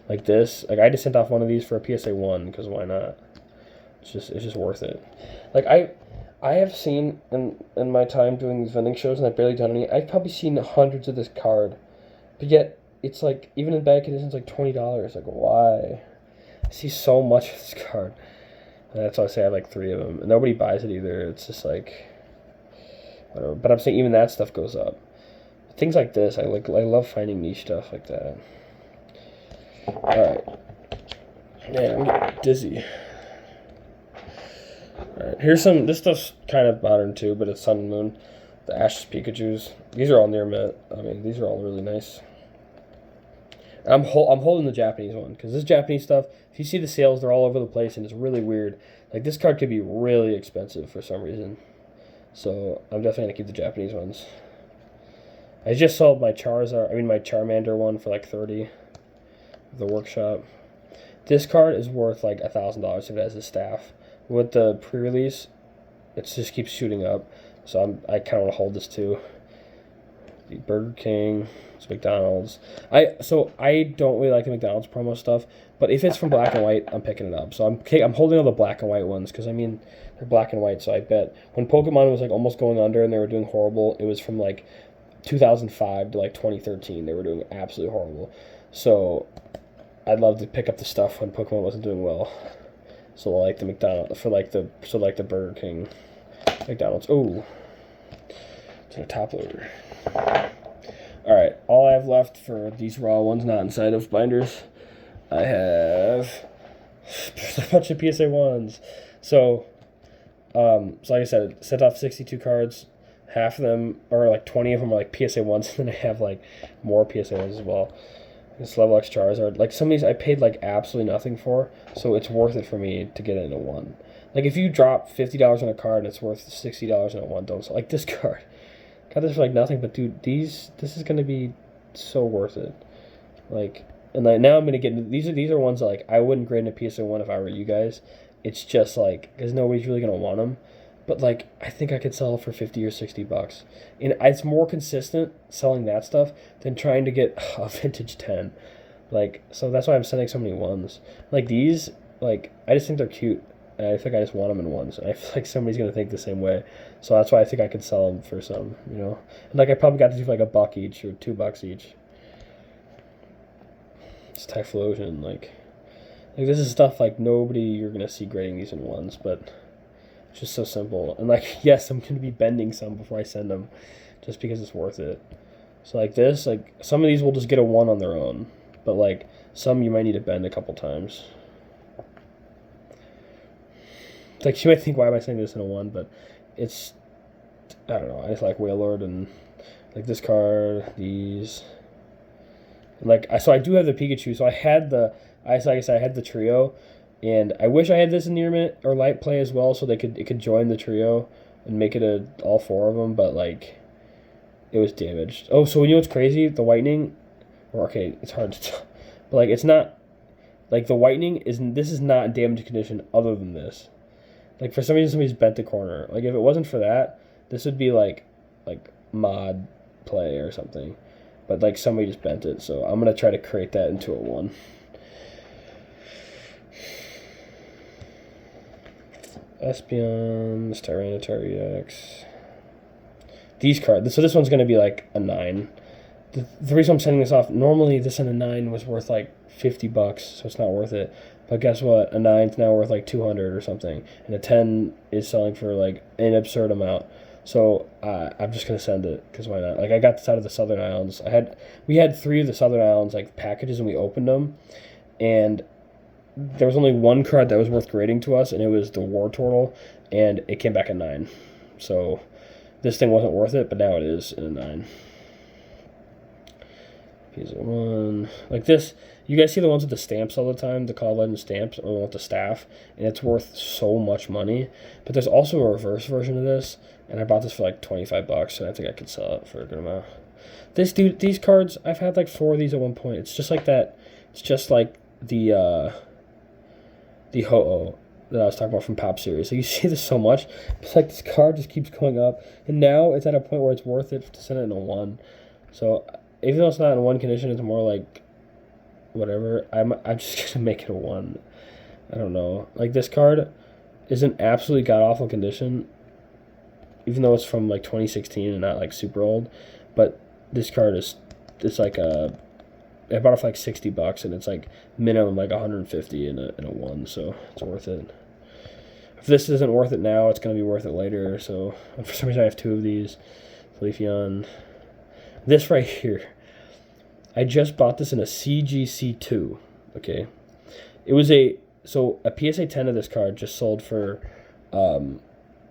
Like this, like I just sent off one of these for a PSA 1 because why not? It's just worth it. Like I have seen in my time doing these vending shows, and I've barely done any. I've probably seen hundreds of this card, but yet it's like even in bad conditions, like $20. Like why? I see so much of this card, and that's why I say I have like 3 of them, and nobody buys it either. It's just like, whatever. But I'm saying even that stuff goes up. Things like this, I love finding niche stuff like that. All right, man, I'm getting dizzy. Alright, here's this stuff's kind of modern too, but it's Sun and Moon. The Ash's Pikachus. These are all near mint. I mean, these are all really nice. I'm holding the Japanese one, because this Japanese stuff, if you see the sales, they're all over the place, and it's really weird. Like, this card could be really expensive for some reason. So, I'm definitely going to keep the Japanese ones. I just sold my Charmander one for like $30. The workshop. This card is worth like $1,000 if it has a staff. With the pre-release, it just keeps shooting up. So I kind of want to hold this too. The Burger King, it's McDonald's. I don't really like the McDonald's promo stuff, but if it's from Black and White, I'm picking it up. So I'm holding all the Black and White ones because I mean they're black and white. So I bet when Pokemon was like almost going under and they were doing horrible, it was from like 2005 to like 2013. They were doing absolutely horrible. So I'd love to pick up the stuff when Pokemon wasn't doing well. So like the McDonald's the Burger King, McDonald's. Oh, it's a top loader. All right, all I have left for these raw ones not inside of binders, I have a bunch of PSA 1s. So So like I said, sent off 62 cards. Half of them, or like 20 of them, are like PSA ones, and then I have like more PSA ones as well. This level X Charizard, like some of these I paid like absolutely nothing for, so it's worth it for me to get it in a one. Like if you drop $50 on a card and it's worth $60 in a one, don't like this card. Got this for like nothing, but dude, this is gonna be so worth it. Like, and like now I'm gonna get these are ones that like I wouldn't grade in a PSA one if I were you guys. It's just like because nobody's really gonna want them. But like I think I could sell it for $50 or $60, and it's more consistent selling that stuff than trying to get a vintage 10. Like so that's why I'm sending so many ones. Like these, like I just think they're cute, and I think I just want them in ones. And I feel like somebody's gonna think the same way, so that's why I think I could sell them for some, you know. And like I probably got to do like $1 each or $2 each. It's Typhlosion, like this is stuff like nobody you're gonna see grading these in ones, but. It's just so simple. And like, yes, I'm going to be bending some before I send them just because it's worth it. So like this, like some of these will just get a 1 on their own. But like some you might need to bend a couple times. It's like you might think, why am I sending this in a 1? But it's, I don't know. I just like Wailord and like this card, these. And like, so I do have the Pikachu. So I had the, like I said, I had the trio. And I wish I had this in near mint or light play as well, so it could join the trio and make it all 4 of them. But like, it was damaged. Oh, so you know what's crazy? The whitening, or okay, it's hard to tell, but like it's not like the whitening this is not in damaged condition other than this. Like for some reason somebody's bent the corner. Like if it wasn't for that, this would be like mod play or something. But like somebody just bent it, so I'm gonna try to create that into a 1. Espeon, Tyranitar EX. These cards. So this one's going to be like a 9. The reason I'm sending this off, normally this and a 9 was worth like $50, so it's not worth it. But guess what? A 9's now worth like 200 or something. And a 10 is selling for like an absurd amount. So I'm just going to send it because why not? Like I got this out of the Southern Islands. We had 3 of the Southern Islands like packages and we opened them. And there was only one card that was worth grading to us, and it was the War Turtle, and it came back a 9. So this thing wasn't worth it, but now it is in a 9. Piece of 1. Like this, you guys see the ones with the stamps all the time, the Call Legend stamps, or with the staff, and it's worth so much money. But there's also a reverse version of this, and I bought this for like $25, so I think I could sell it for a good amount. These cards, I've had like 4 of these at one point. It's just like that. It's just like the Ho-Oh that I was talking about from Pop Series. So you see this so much. It's like this card just keeps going up. And now it's at a point where it's worth it to send it in a 1. So even though it's not in 1 condition, it's more like whatever. I'm just going to make it a 1. I don't know. Like this card is in absolutely god-awful condition. Even though it's from like 2016 and not like super old. But this card it's like a... I bought it for like $60, and it's like minimum like 150 in a 1, so it's worth it. If this isn't worth it now, it's gonna be worth it later. So for some reason, I have 2 of these. Leafeon. This right here, I just bought this in a CGC2. Okay, it was a PSA 10 of this card just sold for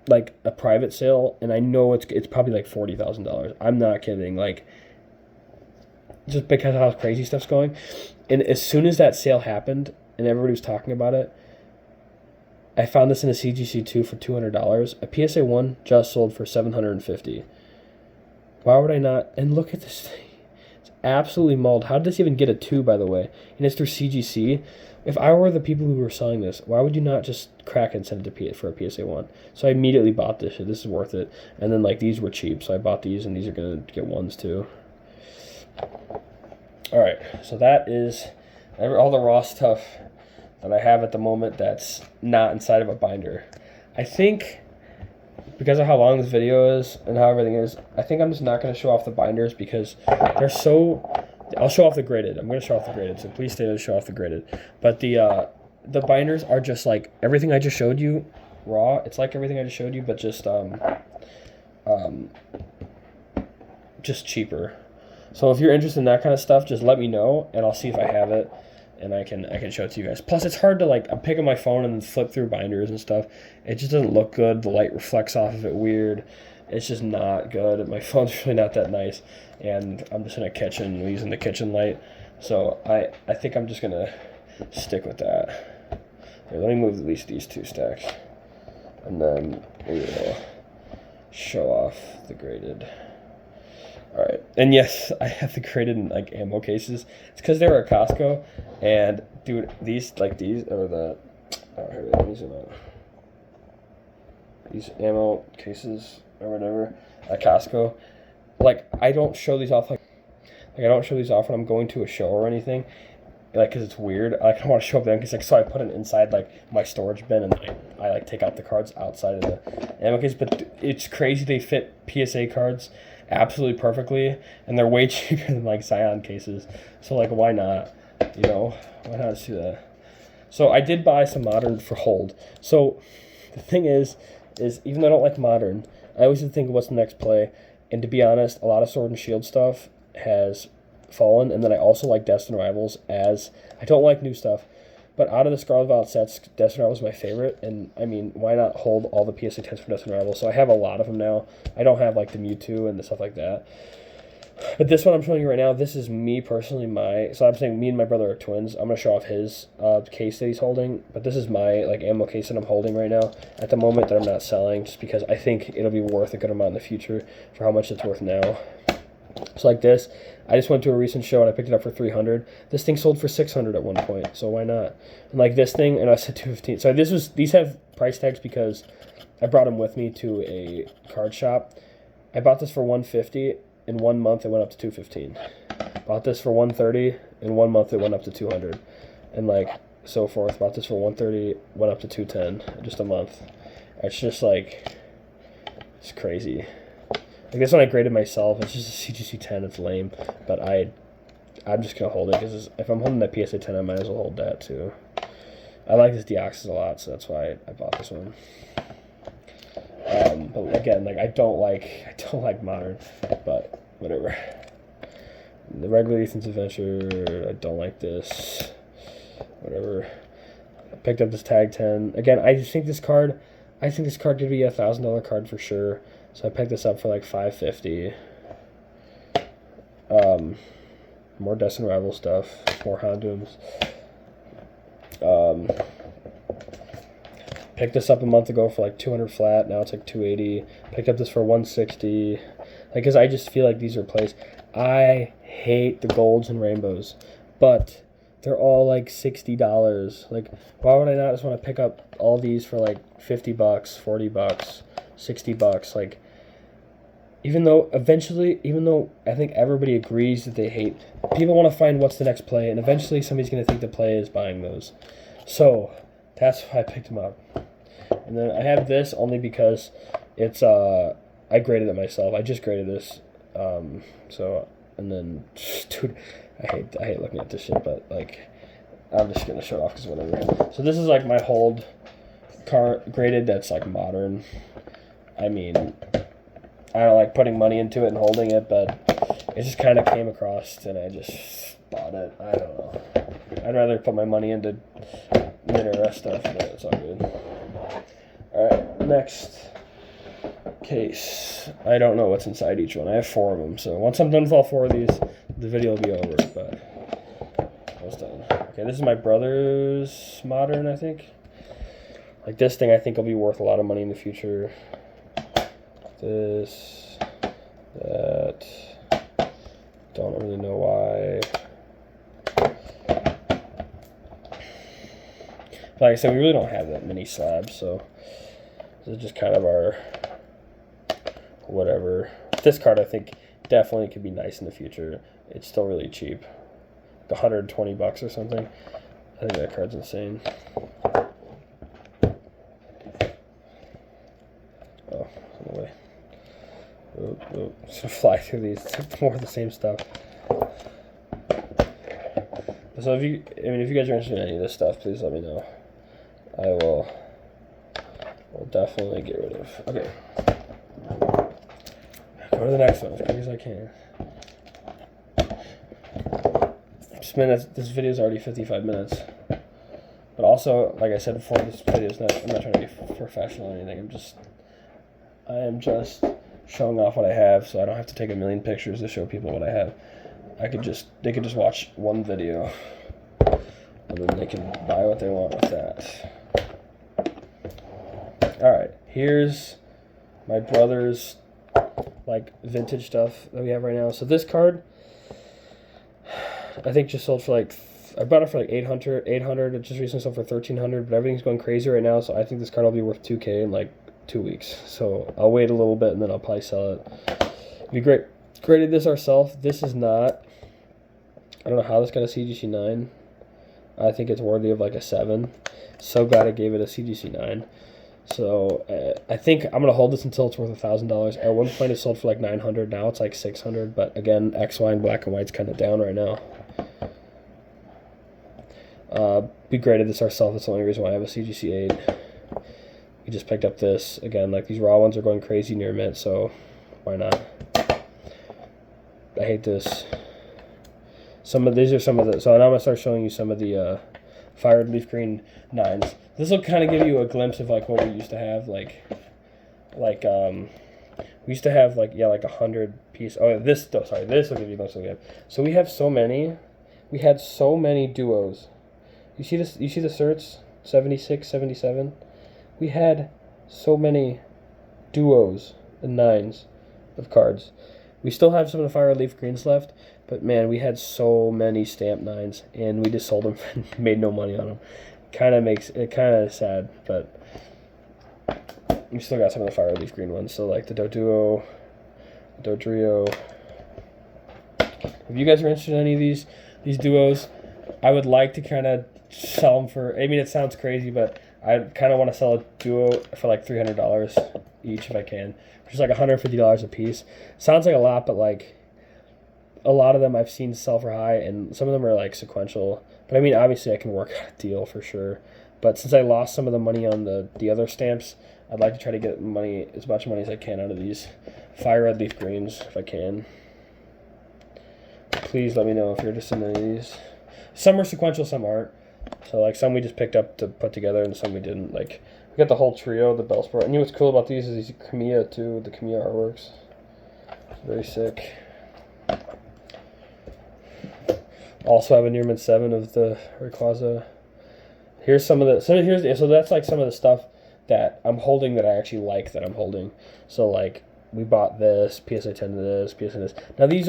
like a private sale, and I know it's probably like $40,000. I'm not kidding. Like. Just because of how crazy stuff's going. And as soon as that sale happened and everybody was talking about it, I found this in a CGC2 for $200. A PSA 1 just sold for $750. Why would I not? And look at this thing. It's absolutely mauled. How did this even get a 2, by the way? And it's through CGC. If I were the people who were selling this, why would you not just crack it and send it to for a PSA 1? So I immediately bought this shit. This is worth it. And then like these were cheap, so I bought these, and these are going to get 1s too. Alright, so that is all the raw stuff that I have at the moment that's not inside of a binder. I think, because of how long this video is and how everything is, I think I'm just not going to show off the binders because they're so... I'll show off the graded. I'm going to show off the graded, so please stay to show off the graded. But the binders are just like everything I just showed you, raw. It's like everything I just showed you, but just cheaper. So if you're interested in that kind of stuff, just let me know, and I'll see if I have it. and I can show it to you guys. Plus, it's hard to like, I'm picking my phone and then flip through binders and stuff. It just doesn't look good. The light reflects off of it weird. It's just not good. My phone's really not that nice, and I'm just in a kitchen using the kitchen light. So I think I'm just gonna stick with that. Here, let me move at least these 2 stacks, and then we will show off the graded. All right, and yes, I have the graded like ammo cases. It's because they were at Costco, and dude, these are the. Oh, here, let me zoom out. These ammo cases or whatever at Costco, like I don't show these off I don't show these off when I'm going to a show or anything, like because it's weird. I don't want to show them because like so I put it inside like my storage bin and I like take out the cards outside of the ammo case. But it's crazy they fit PSA cards absolutely perfectly, and they're way cheaper than like Scion cases. So like why not? You know, why not do that? So I did buy some Modern for hold. So the thing is even though I don't like Modern, I always think what's the next play. And to be honest, a lot of Sword and Shield stuff has fallen, and then I also like Destined Rivals. As I don't like new stuff, but out of the Scarlet Violet sets, Destined Rivals is my favorite, and I mean, why not hold all the PSA 10s for Destined Rivals? So I have a lot of them now. I don't have like the Mewtwo and the stuff like that, but this one I'm showing you right now, this is me personally, so I'm saying me and my brother are twins. I'm gonna show off his case that he's holding, but this is my like ammo case that I'm holding right now at the moment that I'm not selling, just because I think it'll be worth a good amount in the future for how much it's worth now. So like this, I just went to a recent show and I picked it up for $300. This thing sold for $600 at one point, so why not? And like this thing, and I said $215. So these have price tags because I brought them with me to a card shop. I bought this for $150. In 1 month, it went up to $215. Bought this for $130. In 1 month, it went up to $200, and like so forth. Bought this for $130, went up to $210 in just a month. It's just like, it's crazy. Like this one I graded myself. It's just a CGC 10. It's lame, but I'm just gonna hold it because if I'm holding that PSA 10, I might as well hold that too. I like this Deoxys a lot, so that's why I bought this one. But again, like I don't like Modern, but whatever. The regular Ethan's Adventure, I don't like this. Whatever. I picked up this Tag 10. Again, I think this card could be a $1,000 card for sure. So I picked this up for like $550. More Destined Rival stuff, more Hondoms. Picked this up a month ago for like $200 flat. Now it's like $280. Picked up this for $160. Like, because I just feel like these are plays. I hate the golds and rainbows, but they're all like $60. Like, why would I not just want to pick up all these for like $50, $40, $60? Like, even though I think everybody agrees that they hate, people want to find what's the next play, and eventually somebody's going to think the play is buying those. So that's why I picked them up. And then I have this only because it's I graded it myself. I just graded this. So, and then dude, I hate looking at this shit, but like I'm just gonna show it off because whatever. So this is like my hold car graded that's like Modern. I mean, I don't like putting money into it and holding it, but it just kind of came across and I just bought it. I don't know. I'd rather put my money into Miderapokemon stuff, but it's all good. Alright, next case. I don't know what's inside each one. I have 4 of them, so once I'm done with all 4 of these, the video will be over, but almost done. Okay, this is my brother's Modern, I think. Like this thing I think will be worth a lot of money in the future. This, that, don't really know why. Like I said, we really don't have that many slabs, so this is just kind of our whatever. This card I think definitely could be nice in the future. It's still really cheap, like $120 or something. I think that card's insane. Oh, in the way. Just gonna fly through these. It's more of the same stuff. So if you guys are interested in any of this stuff, please let me know. I will definitely get rid of. Okay. Go to the next one as quick as I can. This video is already 55 minutes. But also, like I said before, this video is not. I'm not trying to be professional or anything. I am just showing off what I have, so I don't have to take a million pictures to show people what I have. They could just watch one video, and then they can buy what they want with that. All right, here's my brother's like vintage stuff that we have right now. So this card, I think just sold for like, I bought it for like 800. It just recently sold for 1,300, but everything's going crazy right now. So I think this card will be worth 2K in like 2 weeks. So I'll wait a little bit and then I'll probably sell it. It'd be great. Graded this ourselves. This is not, I don't know how this got a CGC 9. I think it's worthy of like a 7. So glad I gave it a CGC 9. So I think I'm gonna hold this until it's worth $1,000. At one point it sold for like 900. Now it's like 600. But again, XY and black and white's kind of down right now. We graded this ourselves. That's the only reason why I have a CGC 8. We just picked up this again. Like these raw ones are going crazy near mint, so why not? I hate this. These are some of the. So now I'm gonna start showing you some of the fired leaf green 9s. This will kind of give you a glimpse of like what we used to have, we used to have like 100 piece. Oh, this will give you a glimpse of it. So we have so many. We had so many duos. You see this? You see the certs? 76, 77. We had so many duos and 9s of cards. We still have some of the fire leaf greens left, but man, we had so many stamp 9s, and we just sold them and made no money on them. Kind of sad, but we still got some of the fire leaf green ones. So like the Doduo, Dodrio. If you guys are interested in any of these duos, I would like to kind of sell them for. I mean, it sounds crazy, but I kind of want to sell a duo for like $300 each if I can, which is like $150 a piece. Sounds like a lot, but like a lot of them I've seen sell for high, and some of them are like sequential. But I mean, obviously I can work out a deal for sure. But since I lost some of the money on the other stamps, I'd like to try to get as much money as I can out of these fire red leaf greens if I can. Please let me know if you're interested in any of these. Some are sequential, some aren't. So like some we just picked up to put together, and some we didn't. Like we got the whole trio, the Bellsport. And you know what's cool about these is these Kamiya too. The Kamiya artworks, it's very sick. Also have a near mint 7 of the Rayquaza. Here's some of the. So that's like some of the stuff that I'm holding that I actually like that I'm holding. So like we bought this PSA 10 to this PSA this. Now these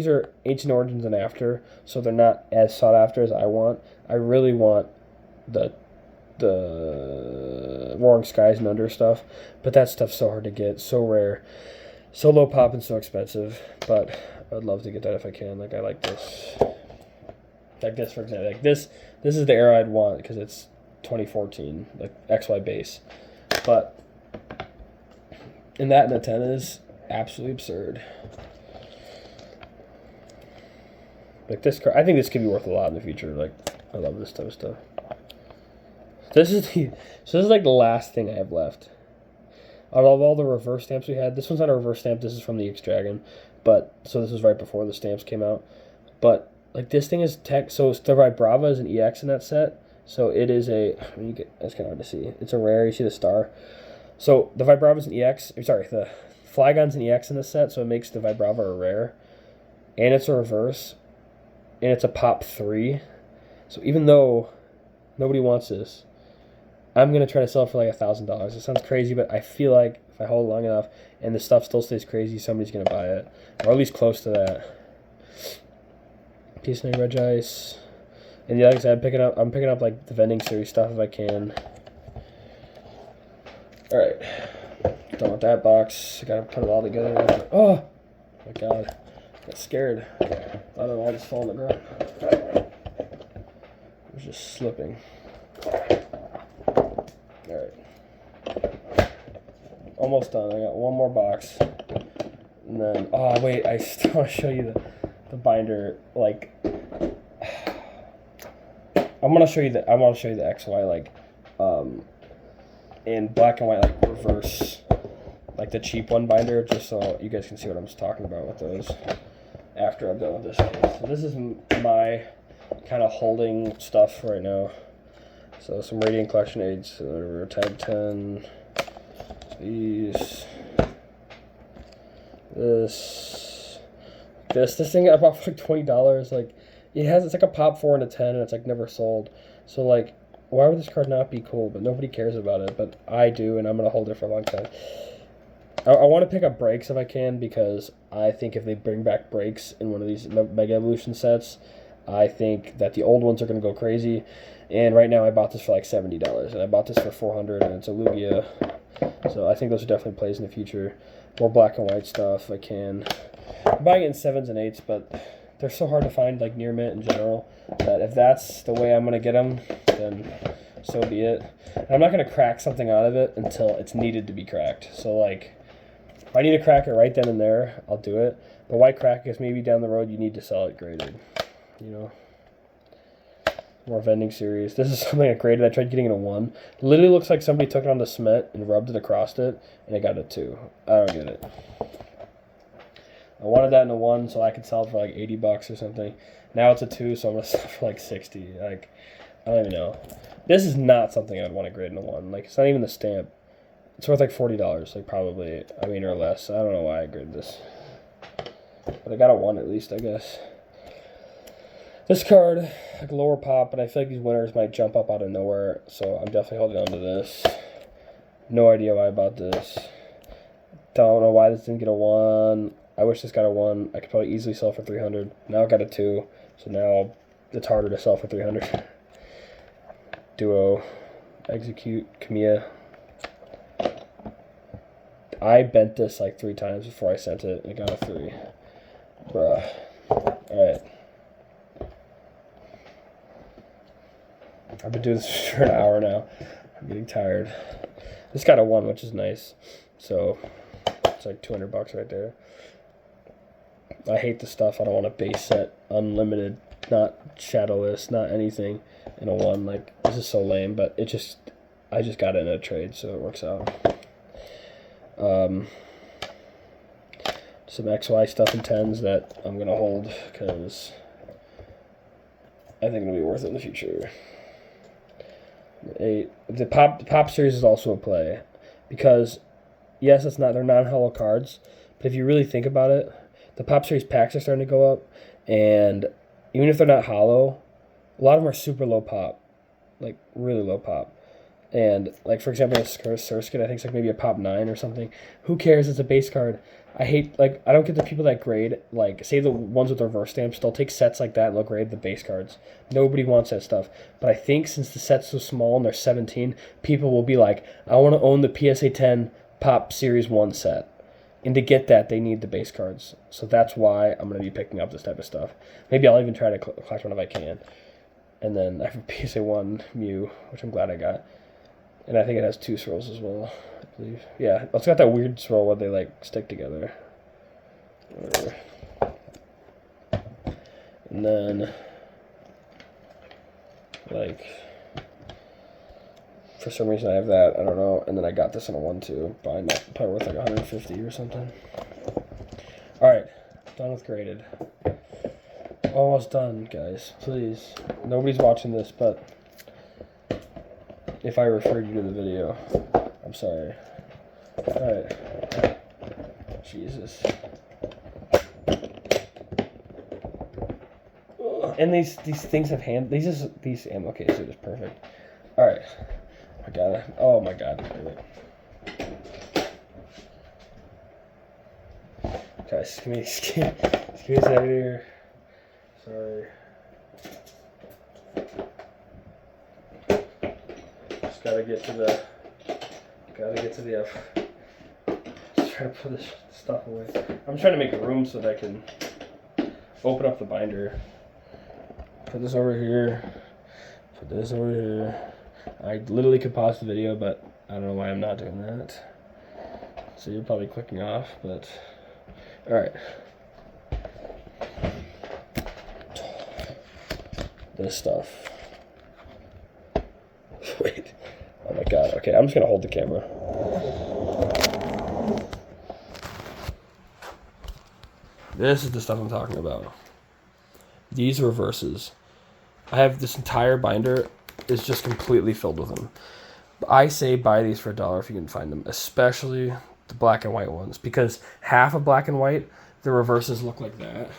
are Ancient Origins and after, so they're not as sought after as I want. I really want the Roaring Skies and Under stuff, but that stuff's so hard to get, so rare, so low pop and so expensive. But I'd love to get that if I can. Like I like this. Like this, for example. Like this is the era I'd want because it's 2014, like XY base. But and that in a 10 is absolutely absurd. Like this card, I think this could be worth a lot in the future. Like I love this type of stuff. This is like the last thing I have left. Out of all the reverse stamps we had, this one's not a reverse stamp. This is from the X Dragon, but so this was right before the stamps came out. But like this thing is tech. So the Vibrava is an EX in that set. So it is a. That's kind of hard to see. It's a rare. You see the star. So the Vibrava is an EX. Sorry, the Flygon's an EX in this set. So it makes the Vibrava a rare, and it's a reverse, and it's a pop 3. So even though nobody wants this, I'm gonna try to sell it for like $1,000. It sounds crazy, but I feel like if I hold long enough and the stuff still stays crazy, somebody's gonna buy it, or at least close to that. Peace and Regice, and yeah, like I said, I'm picking up like the vending series stuff if I can. All right, done with that box. I gotta put it all together. Oh my god, I got scared. I don't know, I just fall on the ground. I was just slipping. All right, almost done. I got one more box, and then oh wait, I still want to show you the binder. Like I want to show you the XY like in black and white, like reverse, like the cheap one binder, just so you guys can see what I'm talking about with those after I'm done with this case. So this is my kind of holding stuff right now. So some Radiant Collection Aids, tag 10, these, this thing I bought for like $20. Like, it's like a pop 4 and a 10, and it's like never sold. So like, why would this card not be cool? But nobody cares about it, but I do, and I'm gonna hold it for a long time. I want to pick up breaks if I can, because I think if they bring back breaks in one of these Mega Evolution sets, I think that the old ones are going to go crazy. And right now I bought this for like $70, and I bought this for $400, and it's a Lugia. So I think those are definitely plays in the future. More black and white stuff I can. I'm buying it in 7s and 8s, but they're so hard to find, like near mint in general, that if that's the way I'm going to get them, then so be it. And I'm not going to crack something out of it until it's needed to be cracked. So like, if I need to crack it right then and there, I'll do it. But why crack it? Because maybe down the road you need to sell it graded. You know? More vending series. This is something I graded. I tried getting it a 1. Literally looks like somebody took it on the cement and rubbed it across it, and it got a 2. I don't get it. I wanted that in a 1 so I could sell it for like $80 or something. Now it's a 2, so I'm going to sell it for like 60. Like, I don't even know. This is not something I'd want to grade in a 1. Like, it's not even the stamp. It's worth like $40, like probably, I mean, or less. I don't know why I graded this. But I got a 1 at least, I guess. This card, like lower pop, but I feel like these winners might jump up out of nowhere, so I'm definitely holding on to this. No idea why I bought this. Don't know why this didn't get a 1. I wish this got a 1. I could probably easily sell for $300. Now I got a 2, so now it's harder to sell for $300. Duo, Execute, Kamiya. I bent this like 3 times before I sent it, and I got a 3. Bruh. Alright. I've been doing this for an hour now. I'm getting tired. This got a 1, which is nice. So, it's like $200 right there. I hate the stuff. I don't want a base set, unlimited, not shadowless, not anything in a 1. Like, this is so lame, but I just got it in a trade, so it works out. Some XY stuff in 10s that I'm going to hold because I think it'll be worth it in the future. 8. The pop series is also a play because, yes, they're non-hollow cards, but if you really think about it, the pop series packs are starting to go up, and even if they're not hollow, a lot of them are super low pop, like really low pop. And, like, for example, a Surskit, I think it's like maybe a pop 9 or something. Who cares? It's a base card. I don't get the people that grade, like, say the ones with reverse stamps, they'll take sets like that and they'll grade the base cards. Nobody wants that stuff. But I think since the set's so small and they're 17, people will be like, I want to own the PSA 10 Pop Series 1 set. And to get that, they need the base cards. So that's why I'm going to be picking up this type of stuff. Maybe I'll even try to collect one if I can. And then I have a PSA 1 Mew, which I'm glad I got. And I think it has 2 swirls as well, I believe. Yeah, it's got that weird swirl where they, like, stick together. Whatever. And then, like, for some reason I have that. I don't know. And then I got this in a 1 too. Probably worth like 150 or something. Alright, done with graded. Almost done, guys. Please. Nobody's watching this, but if I referred you to the video, I'm sorry. Alright. Jesus. And these things have these ammo cases are just perfect. Alright. I got it. Oh my god. Guys, give me this out of here. Sorry. Just gotta get to the just trying to put this stuff away. I'm trying to make room so that I can open up the binder. Put this over here. Put this over here. I literally could pause the video, but I don't know why I'm not doing that. So you're probably clicking off, but alright. This stuff. Wait. Oh my god. Okay, I'm just gonna hold the camera. This is the stuff I'm talking about. These reverses. I have this entire binder is just completely filled with them. I say buy these for $1 if you can find them, especially the black and white ones, because half of black and white, the reverses look like that,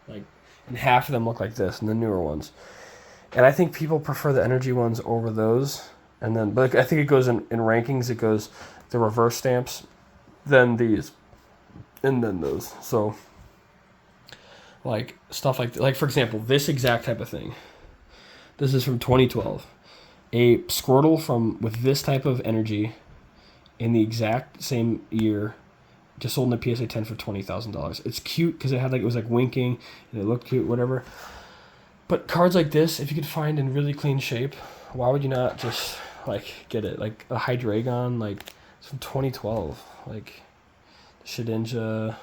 like, and half of them look like this, and the newer ones. And I think people prefer the energy ones over those. And then, but I think it goes in rankings. It goes the reverse stamps, then these, and then those. So, like stuff like for example, this exact type of thing. This is from 2012. A Squirtle with this type of energy in the exact same year just sold in the PSA 10 for $20,000. It's cute because it was like winking and it looked cute, whatever. But cards like this, if you could find in really clean shape, why would you not just like get it? Like a Hydreigon, like it's from 2012. Like Shedinja,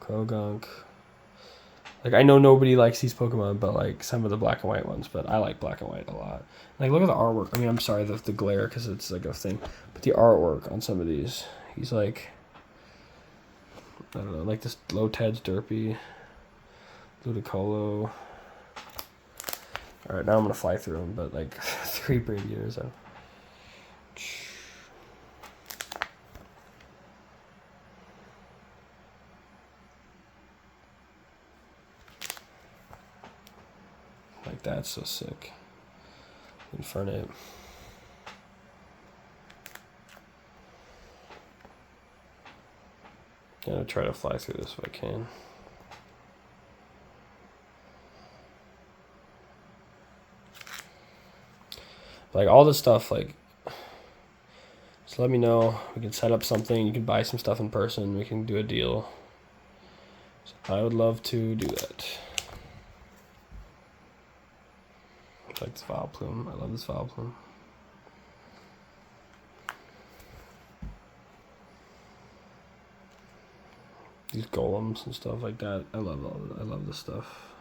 Krogunk. Like I know nobody likes these Pokemon, but like some of the black and white ones. But I like black and white a lot. Like look at the artwork. I mean, I'm sorry the glare because it's like a thing, but the artwork on some of these, he's like, I don't know, like this Lotad's Derpy, Ludicolo. All right, now I'm gonna fly through them, but like 3 Braviers. Like that's so sick. Infernape. I'm gonna try to fly through this if I can. Like all this stuff, like, just let me know. We can set up something. You can buy some stuff in person. We can do a deal. So I would love to do that. I like this Vileplume. I love this Vileplume. These golems and stuff like that. I love this stuff.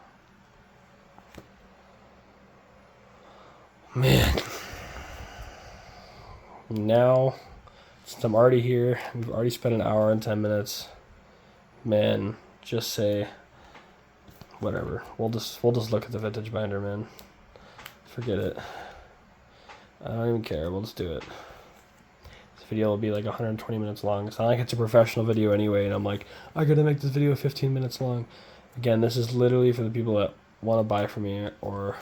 Man. Now, since I'm already here, we've already spent an hour and 10 minutes. Man, just say whatever. We'll just look at the vintage binder, man. Forget it. I don't even care. We'll just do it. This video will be like 120 minutes long. It's not like it's a professional video anyway, and I'm like, I gotta make this video 15 minutes long. Again, this is literally for the people that want to buy from me or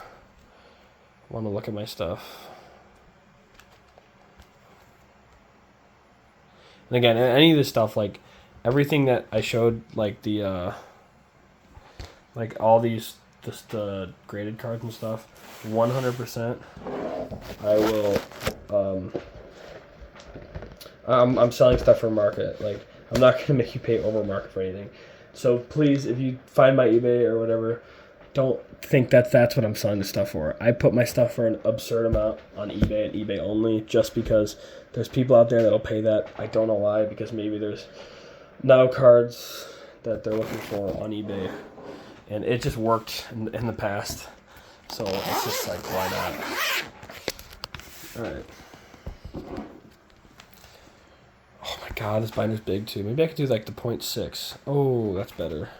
want to look at my stuff. And again, any of this stuff, like everything that I showed, like the like all these just the graded cards and stuff, 100% I will I'm selling stuff for market. Like I'm not gonna make you pay over market for anything. So please, if you find my eBay or whatever, don't think that's what I'm selling the stuff for. I put my stuff for an absurd amount on eBay and eBay only, just because there's people out there that'll pay that. I don't know why, because maybe there's now cards that they're looking for on eBay, and it just worked in the past. So it's just like, why not? All right. Oh my God, this binder's big too. Maybe I could do like the 0.6. Oh, that's better.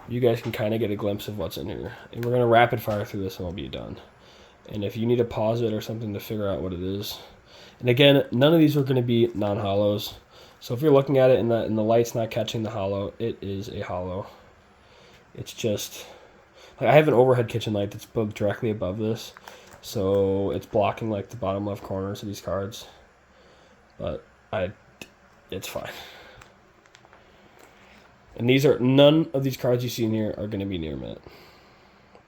You guys can kind of get a glimpse of what's in here. And we're going to rapid fire through this and we'll be done. And if you need to pause it or something to figure out what it is. And again, none of these are going to be non-hollows. So if you're looking at it and the light's not catching the hollow, it is a hollow. It's just, like I have an overhead kitchen light that's booked directly above this. So it's blocking like the bottom left corners of these cards. But it's fine. And none of these cards you see in here are going to be near mint.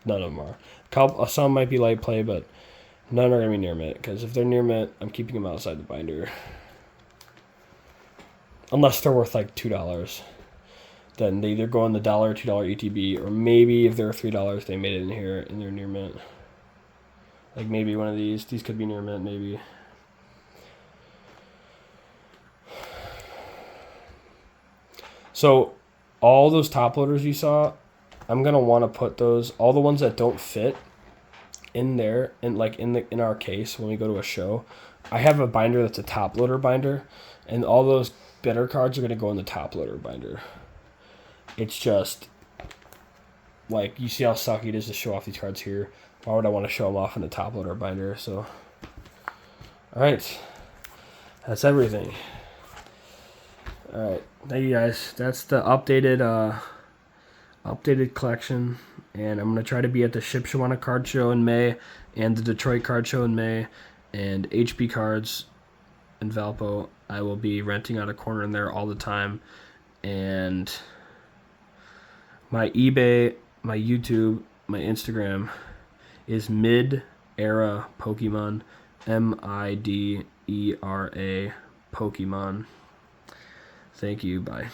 None of them are. Some might be light play, but none are going to be near mint. Because if they're near mint, I'm keeping them outside the binder. Unless they're worth like $2. Then they either go on the $1 or $2 ETB. Or maybe if they're $3, they made it in here and they're near mint. Like maybe one of these. These could be near mint, maybe. So all those top loaders you saw, I'm gonna want to put those, all the ones that don't fit, in there, and like in our case when we go to a show. I have a binder that's a top loader binder, and all those better cards are gonna go in the top loader binder. It's just like, you see how sucky it is to show off these cards here. Why would I want to show them off in a top loader binder? So, all right, that's everything. All right, thank you guys. That's the updated collection, and I'm gonna try to be at the Shipshawana card show in May, and the Detroit card show in May, and HB cards in Valpo. I will be renting out a corner in there all the time, and my eBay, my YouTube, my Instagram is Miderapokemon, Midera Pokemon. Thank you. Bye.